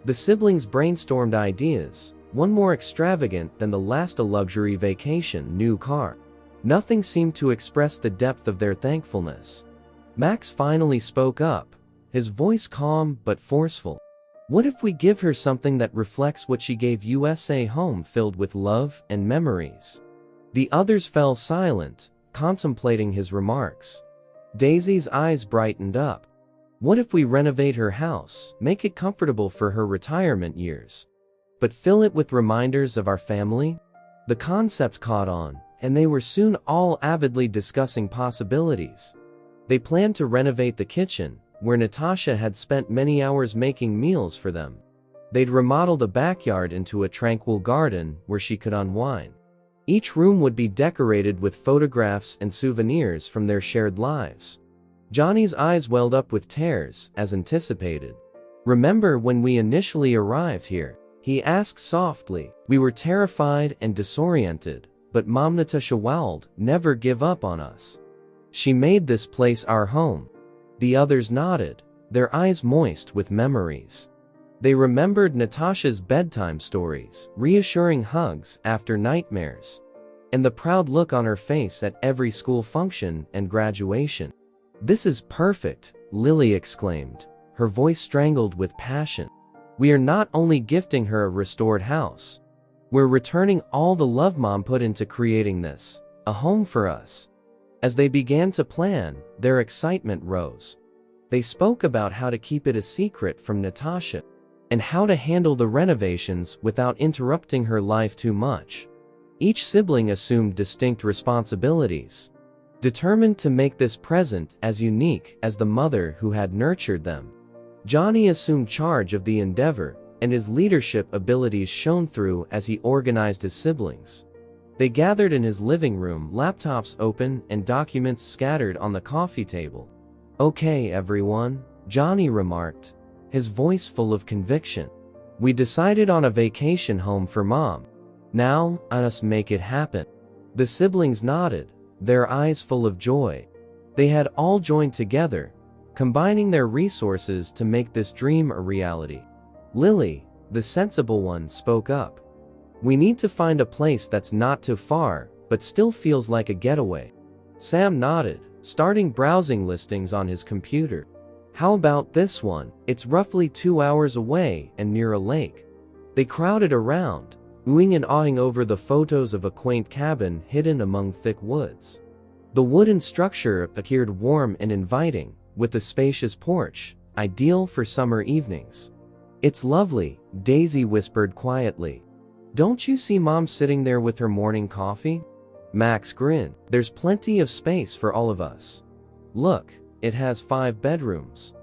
The siblings brainstormed ideas, one more extravagant than the last: a luxury vacation new car. Nothing seemed to express the depth of their thankfulness. Max finally spoke up, his voice calm but forceful. "What if we give her something that reflects what she gave us, a home filled with love and memories?" The others fell silent, contemplating his remarks. Daisy's eyes brightened up. "What if we renovate her house, make it comfortable for her retirement years, but fill it with reminders of our family?" The concept caught on, and they were soon all avidly discussing possibilities. They planned to renovate the kitchen, where Natasha had spent many hours making meals for them. They'd remodel the backyard into a tranquil garden where she could unwind. Each room would be decorated with photographs and souvenirs from their shared lives. Johnny's eyes welled up with tears, as anticipated. "Remember when we initially arrived here?" he asked softly. "We were terrified and disoriented, but Mom Natasha Wald never give up on us. She made this place our home." The others nodded, their eyes moist with memories. They remembered Natasha's bedtime stories, reassuring hugs after nightmares, and the proud look on her face at every school function and graduation. "This is perfect," Lily exclaimed, her voice strangled with passion. "We are not only gifting her a restored house, we're returning all the love Mom put into creating this, a home for us." As they began to plan, their excitement rose. They spoke about how to keep it a secret from Natasha, and how to handle the renovations without interrupting her life too much. Each sibling assumed distinct responsibilities, determined to make this present as unique as the mother who had nurtured them. Johnny assumed charge of the endeavor, and his leadership abilities shone through as he organized his siblings. They gathered in his living room, laptops open and documents scattered on the coffee table. "Okay, everyone," Johnny remarked, his voice full of conviction. "We decided on a vacation home for Mom. Now, let us make it happen." The siblings nodded, their eyes full of joy. They had all joined together, combining their resources to make this dream a reality. Lily, the sensible one, spoke up. "We need to find a place that's not too far, but still feels like a getaway." Sam nodded, starting browsing listings on his computer. "How about this one? It's roughly 2 hours away and near a lake." They crowded around, oohing and awing over the photos of a quaint cabin hidden among thick woods. The wooden structure appeared warm and inviting, with a spacious porch, ideal for summer evenings. "It's lovely," Daisy whispered quietly. "Don't you see Mom sitting there with her morning coffee?" Max grinned. "There's plenty of space for all of us. Look, it has 5 bedrooms."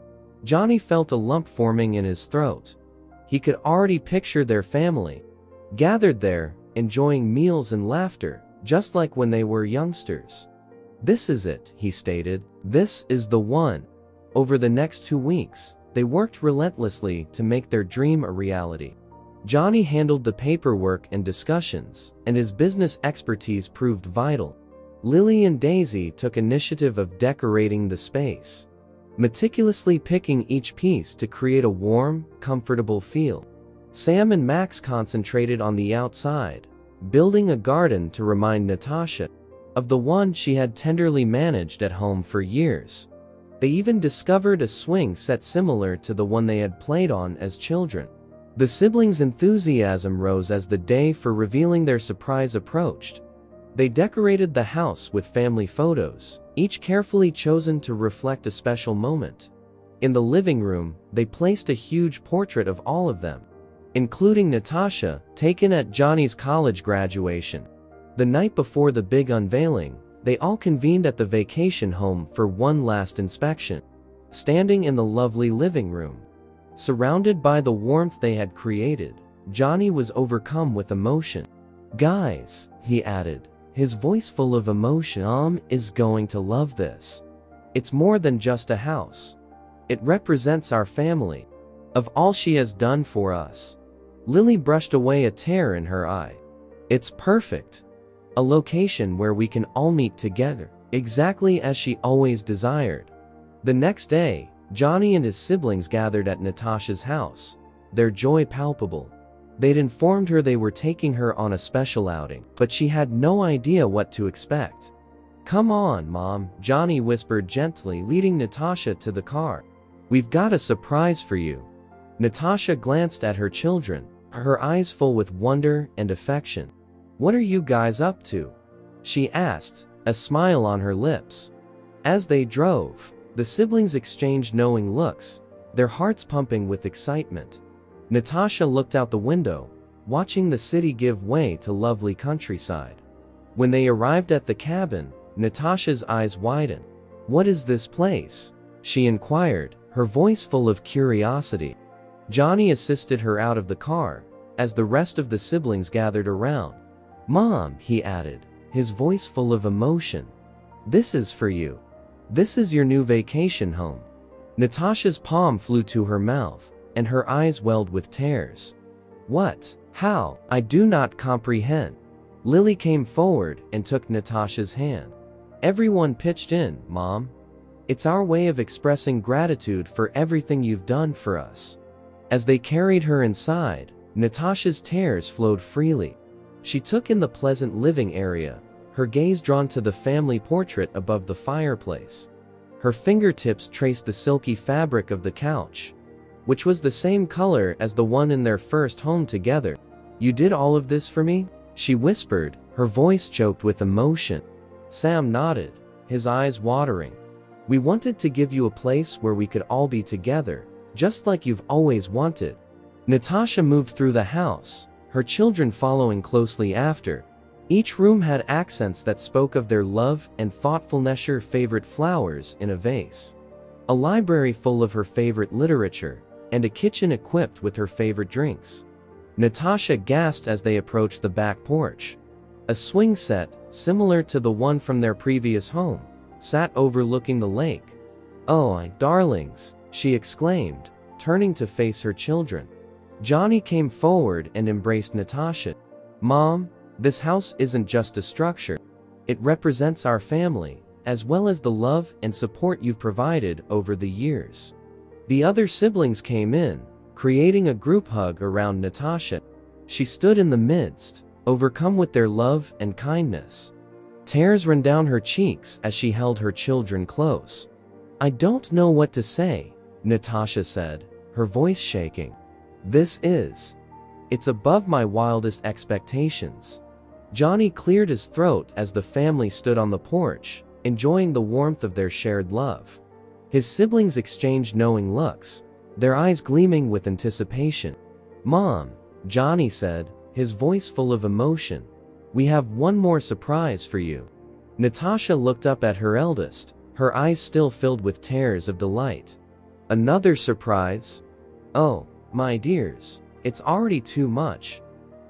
Johnny felt a lump forming in his throat. He could already picture their family, gathered there, enjoying meals and laughter, just like when they were youngsters. "This is it," he stated. "This is the one." Over the next 2 weeks, they worked relentlessly to make their dream a reality. Johnny handled the paperwork and discussions, and his business expertise proved vital. Lily and Daisy took initiative of decorating the space, meticulously picking each piece to create a warm, comfortable feel. Sam and Max concentrated on the outside, building a garden to remind Natasha of the one she had tenderly managed at home for years. They even discovered a swing set similar to the one they had played on as children. The siblings' enthusiasm rose as the day for revealing their surprise approached. They decorated the house with family photos, each carefully chosen to reflect a special moment. In the living room, they placed a huge portrait of all of them, including Natasha, taken at Johnny's college graduation. The night before the big unveiling, they all convened at the vacation home for one last inspection. Standing in the lovely living room, surrounded by the warmth they had created, Johnny was overcome with emotion. "Guys," he added, his voice full of emotion, "Mom is going to love this. It's more than just a house. It represents our family, of all she has done for us." Lily brushed away a tear in her eye. "It's perfect. A location where we can all meet together, exactly as she always desired." The next day, Johnny and his siblings gathered at Natasha's house, their joy palpable. They'd informed her they were taking her on a special outing, but she had no idea what to expect. "Come on, Mom," Johnny whispered gently, leading Natasha to the car. "We've got a surprise for you." Natasha glanced at her children, her eyes full with wonder and affection. "What are you guys up to?" she asked, a smile on her lips. As they drove, the siblings exchanged knowing looks, their hearts pumping with excitement. Natasha looked out the window, watching the city give way to lovely countryside. When they arrived at the cabin, Natasha's eyes widened. "What is this place?" she inquired, her voice full of curiosity. Johnny assisted her out of the car, as the rest of the siblings gathered around. "Mom," he added, his voice full of emotion, "this is for you. This is your new vacation home." Natasha's palm flew to her mouth, and her eyes welled with tears. "What? How? I do not comprehend." Lily came forward and took Natasha's hand. "Everyone pitched in, Mom. It's our way of expressing gratitude for everything you've done for us." As they carried her inside, Natasha's tears flowed freely. She took in the pleasant living area, her gaze drawn to the family portrait above the fireplace. Her fingertips traced the silky fabric of the couch, which was the same color as the one in their first home together. "You did all of this for me?" she whispered, her voice choked with emotion. Sam nodded, his eyes watering. "We wanted to give you a place where we could all be together, just like you've always wanted." Natasha moved through the house, her children following closely after. Each room had accents that spoke of their love and thoughtfulness. Her favorite flowers in a vase, a library full of her favorite literature, and a kitchen equipped with her favorite drinks. Natasha gasped as they approached the back porch. A swing set, similar to the one from their previous home, sat overlooking the lake. "Oh, my darlings," she exclaimed, turning to face her children. Johnny came forward and embraced Natasha. "Mom, this house isn't just a structure. It represents our family, as well as the love and support you've provided over the years." The other siblings came in, creating a group hug around Natasha. She stood in the midst, overcome with their love and kindness. Tears ran down her cheeks as she held her children close. "I don't know what to say," Natasha said, her voice shaking. It's above my wildest expectations." Johnny cleared his throat as the family stood on the porch, enjoying the warmth of their shared love. His siblings exchanged knowing looks, their eyes gleaming with anticipation. "Mom," Johnny said, his voice full of emotion, "we have one more surprise for you." Natasha looked up at her eldest, her eyes still filled with tears of delight. "Another surprise? Oh, my dears, it's already too much."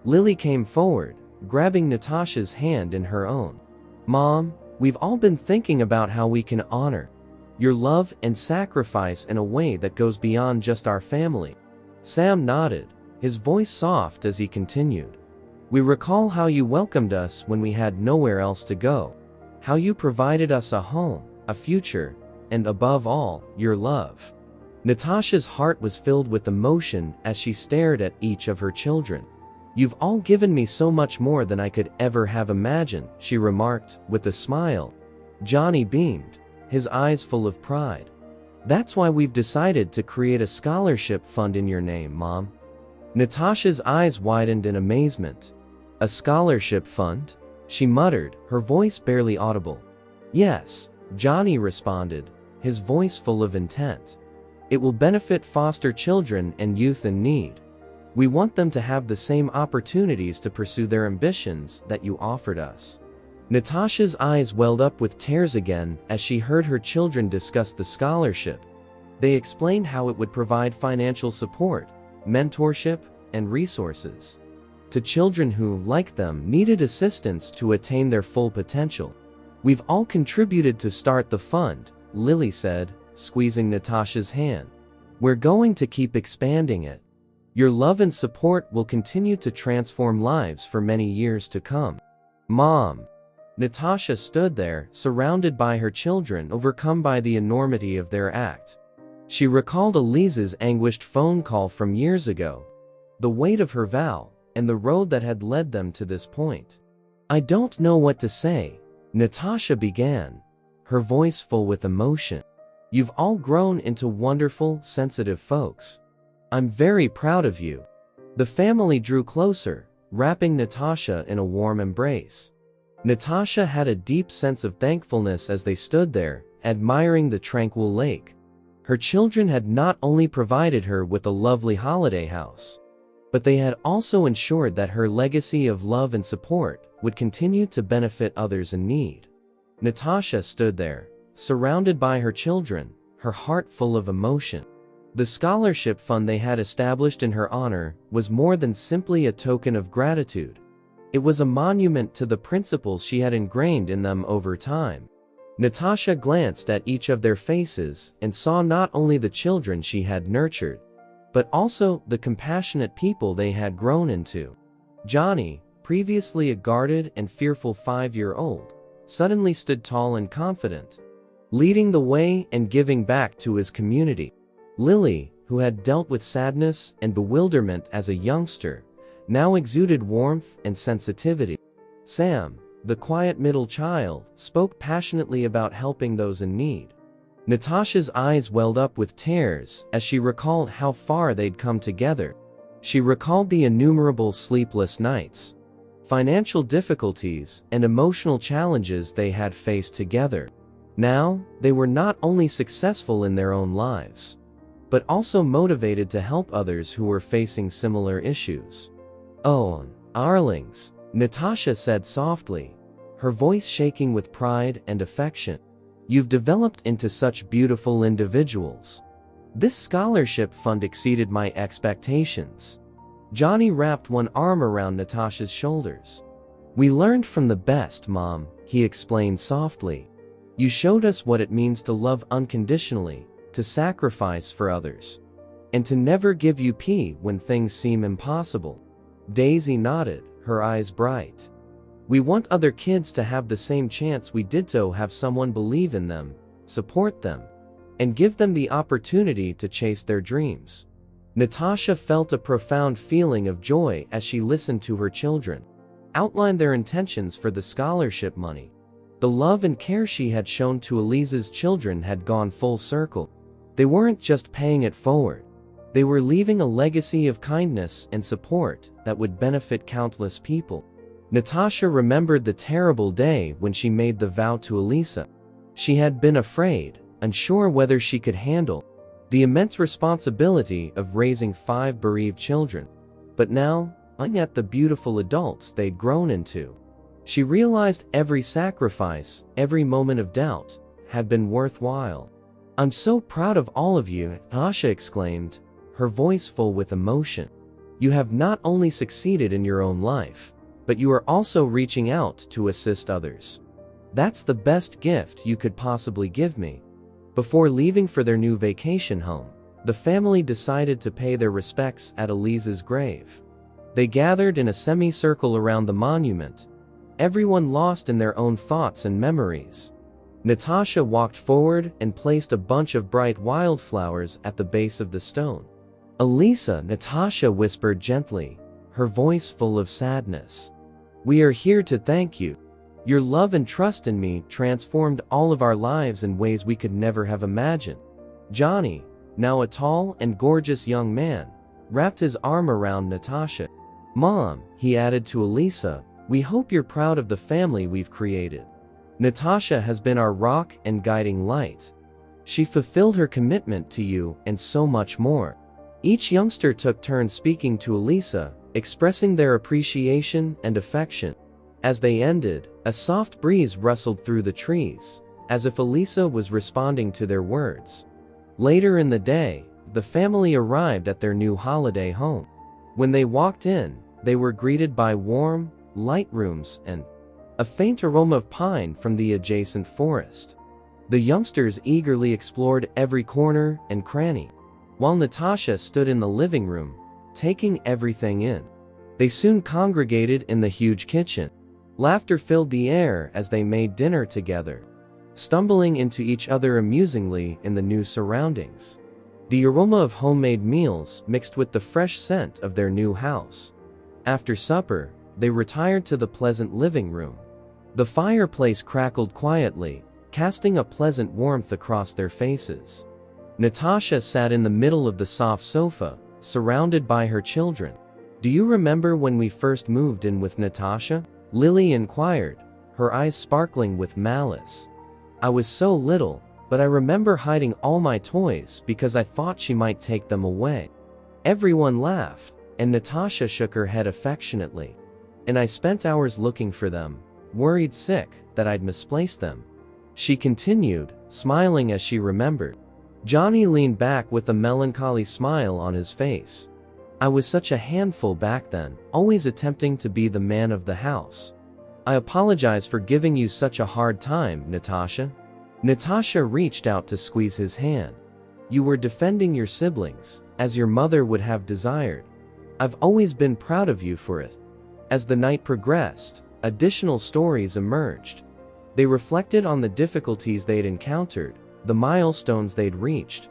Lily came forward, grabbing Natasha's hand in her own. "Mom, we've all been thinking about how we can honor your love and sacrifice in a way that goes beyond just our family." Sam nodded, his voice soft as he continued. "We recall how you welcomed us when we had nowhere else to go, how you provided us a home, a future, and above all, your love." Natasha's heart was filled with emotion as she stared at each of her children. "You've all given me so much more than I could ever have imagined," she remarked, with a smile. Johnny beamed, his eyes full of pride. "That's why we've decided to create a scholarship fund in your name, Mom." Natasha's eyes widened in amazement. "A scholarship fund?" she muttered, her voice barely audible. "Yes," Johnny responded, his voice full of intent. "It will benefit foster children and youth in need. We want them to have the same opportunities to pursue their ambitions that you offered us." Natasha's eyes welled up with tears again as she heard her children discuss the scholarship. They explained how it would provide financial support, mentorship, and resources to children who, like them, needed assistance to attain their full potential. "We've all contributed to start the fund," Lily said, squeezing Natasha's hand. "We're going to keep expanding it. Your love and support will continue to transform lives for many years to come." "Mom." Natasha stood there, surrounded by her children, overcome by the enormity of their act. She recalled Elise's anguished phone call from years ago, the weight of her vow, and the road that had led them to this point. "I don't know what to say," Natasha began, her voice full with emotion. "You've all grown into wonderful, sensitive folks. I'm very proud of you." The family drew closer, wrapping Natasha in a warm embrace. Natasha had a deep sense of thankfulness as they stood there, admiring the tranquil lake. Her children had not only provided her with a lovely holiday house, but they had also ensured that her legacy of love and support would continue to benefit others in need. Natasha stood there, surrounded by her children, her heart full of emotion. The scholarship fund they had established in her honor was more than simply a token of gratitude. It was a monument to the principles she had ingrained in them over time. Natasha glanced at each of their faces and saw not only the children she had nurtured, but also the compassionate people they had grown into. Johnny, previously a guarded and fearful 5-year-old, suddenly stood tall and confident, leading the way and giving back to his community. Lily, who had dealt with sadness and bewilderment as a youngster, now exuded warmth and sensitivity. Sam, the quiet middle child, spoke passionately about helping those in need. Natasha's eyes welled up with tears as she recalled how far they'd come together. She recalled the innumerable sleepless nights, financial difficulties, and emotional challenges they had faced together. Now, they were not only successful in their own lives, but also motivated to help others who were facing similar issues. "Oh, darlings," Natasha said softly, her voice shaking with pride and affection. "You've developed into such beautiful individuals. This scholarship fund exceeded my expectations." Johnny wrapped one arm around Natasha's shoulders. "We learned from the best, Mom," he explained softly. "You showed us what it means to love unconditionally, to sacrifice for others, and to never give up when things seem impossible." Daisy nodded, her eyes bright. "We want other kids to have the same chance we did, to have someone believe in them, support them, and give them the opportunity to chase their dreams." Natasha felt a profound feeling of joy as she listened to her children outline their intentions for the scholarship money. The love and care she had shown to Elise's children had gone full circle. They weren't just paying it forward. They were leaving a legacy of kindness and support that would benefit countless people. Natasha remembered the terrible day when she made the vow to Elisa. She had been afraid, unsure whether she could handle the immense responsibility of raising 5 bereaved children. But now, looking at the beautiful adults they'd grown into, she realized every sacrifice, every moment of doubt, had been worthwhile. "I'm so proud of all of you," Natasha exclaimed, her voice full with emotion. "You have not only succeeded in your own life, but you are also reaching out to assist others. That's the best gift you could possibly give me." Before leaving for their new vacation home, the family decided to pay their respects at Elisa's grave. They gathered in a semicircle around the monument, everyone lost in their own thoughts and memories. Natasha walked forward and placed a bunch of bright wildflowers at the base of the stone. "Elisa," Natasha whispered gently, her voice full of sadness. "We are here to thank you. Your love and trust in me transformed all of our lives in ways we could never have imagined." Johnny, now a tall and gorgeous young man, wrapped his arm around Natasha. "Mom," he added to Elisa, "we hope you're proud of the family we've created. Natasha has been our rock and guiding light. She fulfilled her commitment to you and so much more." Each youngster took turns speaking to Elisa, expressing their appreciation and affection. As they ended, a soft breeze rustled through the trees, as if Elisa was responding to their words. Later in the day, the family arrived at their new holiday home. When they walked in, they were greeted by warm, light rooms and a faint aroma of pine from the adjacent forest. The youngsters eagerly explored every corner and cranny, while Natasha stood in the living room, taking everything in. They soon congregated in the huge kitchen. Laughter filled the air as they made dinner together, stumbling into each other amusingly in the new surroundings. The aroma of homemade meals mixed with the fresh scent of their new house. After supper, they retired to the pleasant living room. The fireplace crackled quietly, casting a pleasant warmth across their faces. Natasha sat in the middle of the soft sofa, surrounded by her children. "Do you remember when we first moved in with Natasha?" Lily inquired, her eyes sparkling with malice. "I was so little, but I remember hiding all my toys because I thought she might take them away." Everyone laughed, and Natasha shook her head affectionately. "And I spent hours looking for them, worried sick that I'd misplaced them," she continued, smiling as she remembered. Johnny leaned back with a melancholy smile on his face. "I was such a handful back then, always attempting to be the man of the house. I apologize for giving you such a hard time, Natasha." Natasha reached out to squeeze his hand. "You were defending your siblings, as your mother would have desired. I've always been proud of you for it." As the night progressed, additional stories emerged. They reflected on the difficulties they'd encountered, the milestones they'd reached,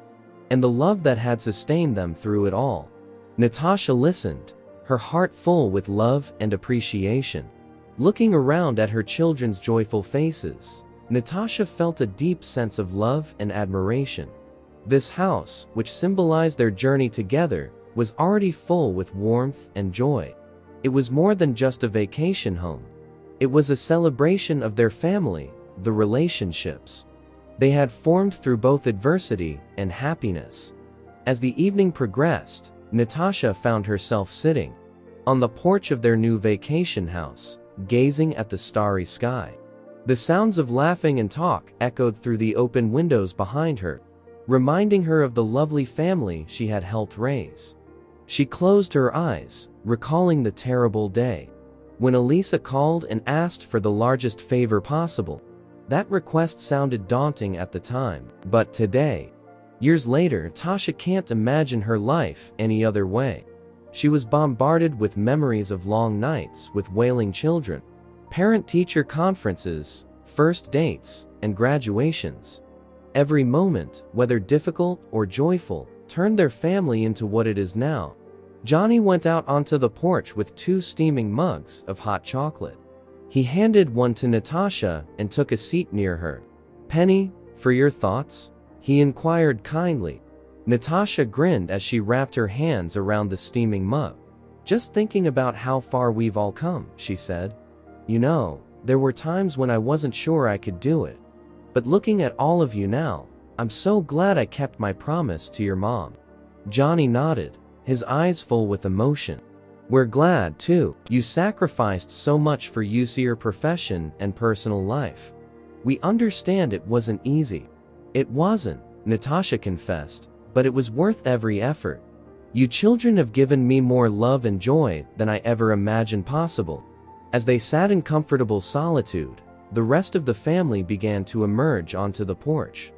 and the love that had sustained them through it all. Natasha listened, her heart full with love and appreciation. Looking around at her children's joyful faces, Natasha felt a deep sense of love and admiration. This house, which symbolized their journey together, was already full with warmth and joy. It was more than just a vacation home. It was a celebration of their family, the relationships they had formed through both adversity and happiness. As the evening progressed, Natasha found herself sitting on the porch of their new vacation house, gazing at the starry sky. The sounds of laughing and talk echoed through the open windows behind her, reminding her of the lovely family she had helped raise. She closed her eyes, recalling the terrible day when Elisa called and asked for the largest favor possible. That request sounded daunting at the time, but today, years later, Natasha can't imagine her life any other way. She was bombarded with memories of long nights with wailing children, parent-teacher conferences, first dates, and graduations. Every moment, whether difficult or joyful, turned their family into what it is now. Johnny went out onto the porch with 2 steaming mugs of hot chocolate. He handed one to Natasha and took a seat near her. "Penny, for your thoughts?" he inquired kindly. Natasha grinned as she wrapped her hands around the steaming mug. "Just thinking about how far we've all come," she said. "You know, there were times when I wasn't sure I could do it. But looking at all of you now, I'm so glad I kept my promise to your mom." Johnny nodded, his eyes full with emotion. "We're glad, too. You sacrificed so much for your profession and personal life. We understand it wasn't easy." "It wasn't," Natasha confessed, "but it was worth every effort. You children have given me more love and joy than I ever imagined possible." As they sat in comfortable solitude, the rest of the family began to emerge onto the porch.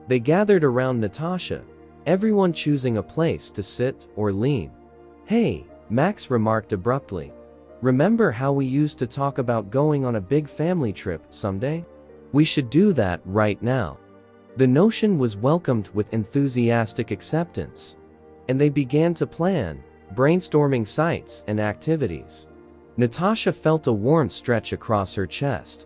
They gathered around Natasha, everyone choosing a place to sit or lean. "Hey," Max remarked abruptly. "Remember how we used to talk about going on a big family trip someday? We should do that right now." The notion was welcomed with enthusiastic acceptance, and they began to plan, brainstorming sites and activities. Natasha felt a warm stretch across her chest.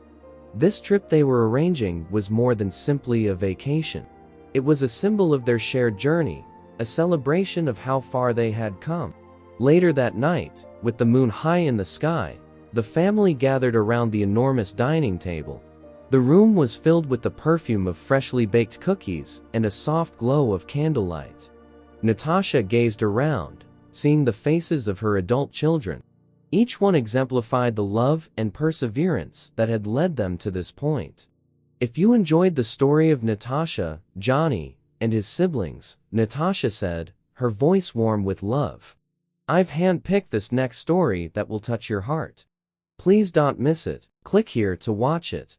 This trip they were arranging was more than simply a vacation. It was a symbol of their shared journey, a celebration of how far they had come. Later that night, with the moon high in the sky, the family gathered around the enormous dining table. The room was filled with the perfume of freshly baked cookies and a soft glow of candlelight. Natasha gazed around, seeing the faces of her adult children. Each one exemplified the love and perseverance that had led them to this point. "If you enjoyed the story of Natasha, Johnny, and his siblings," Natasha said, her voice warm with love, "I've handpicked this next story that will touch your heart. Please don't miss it. Click here to watch it."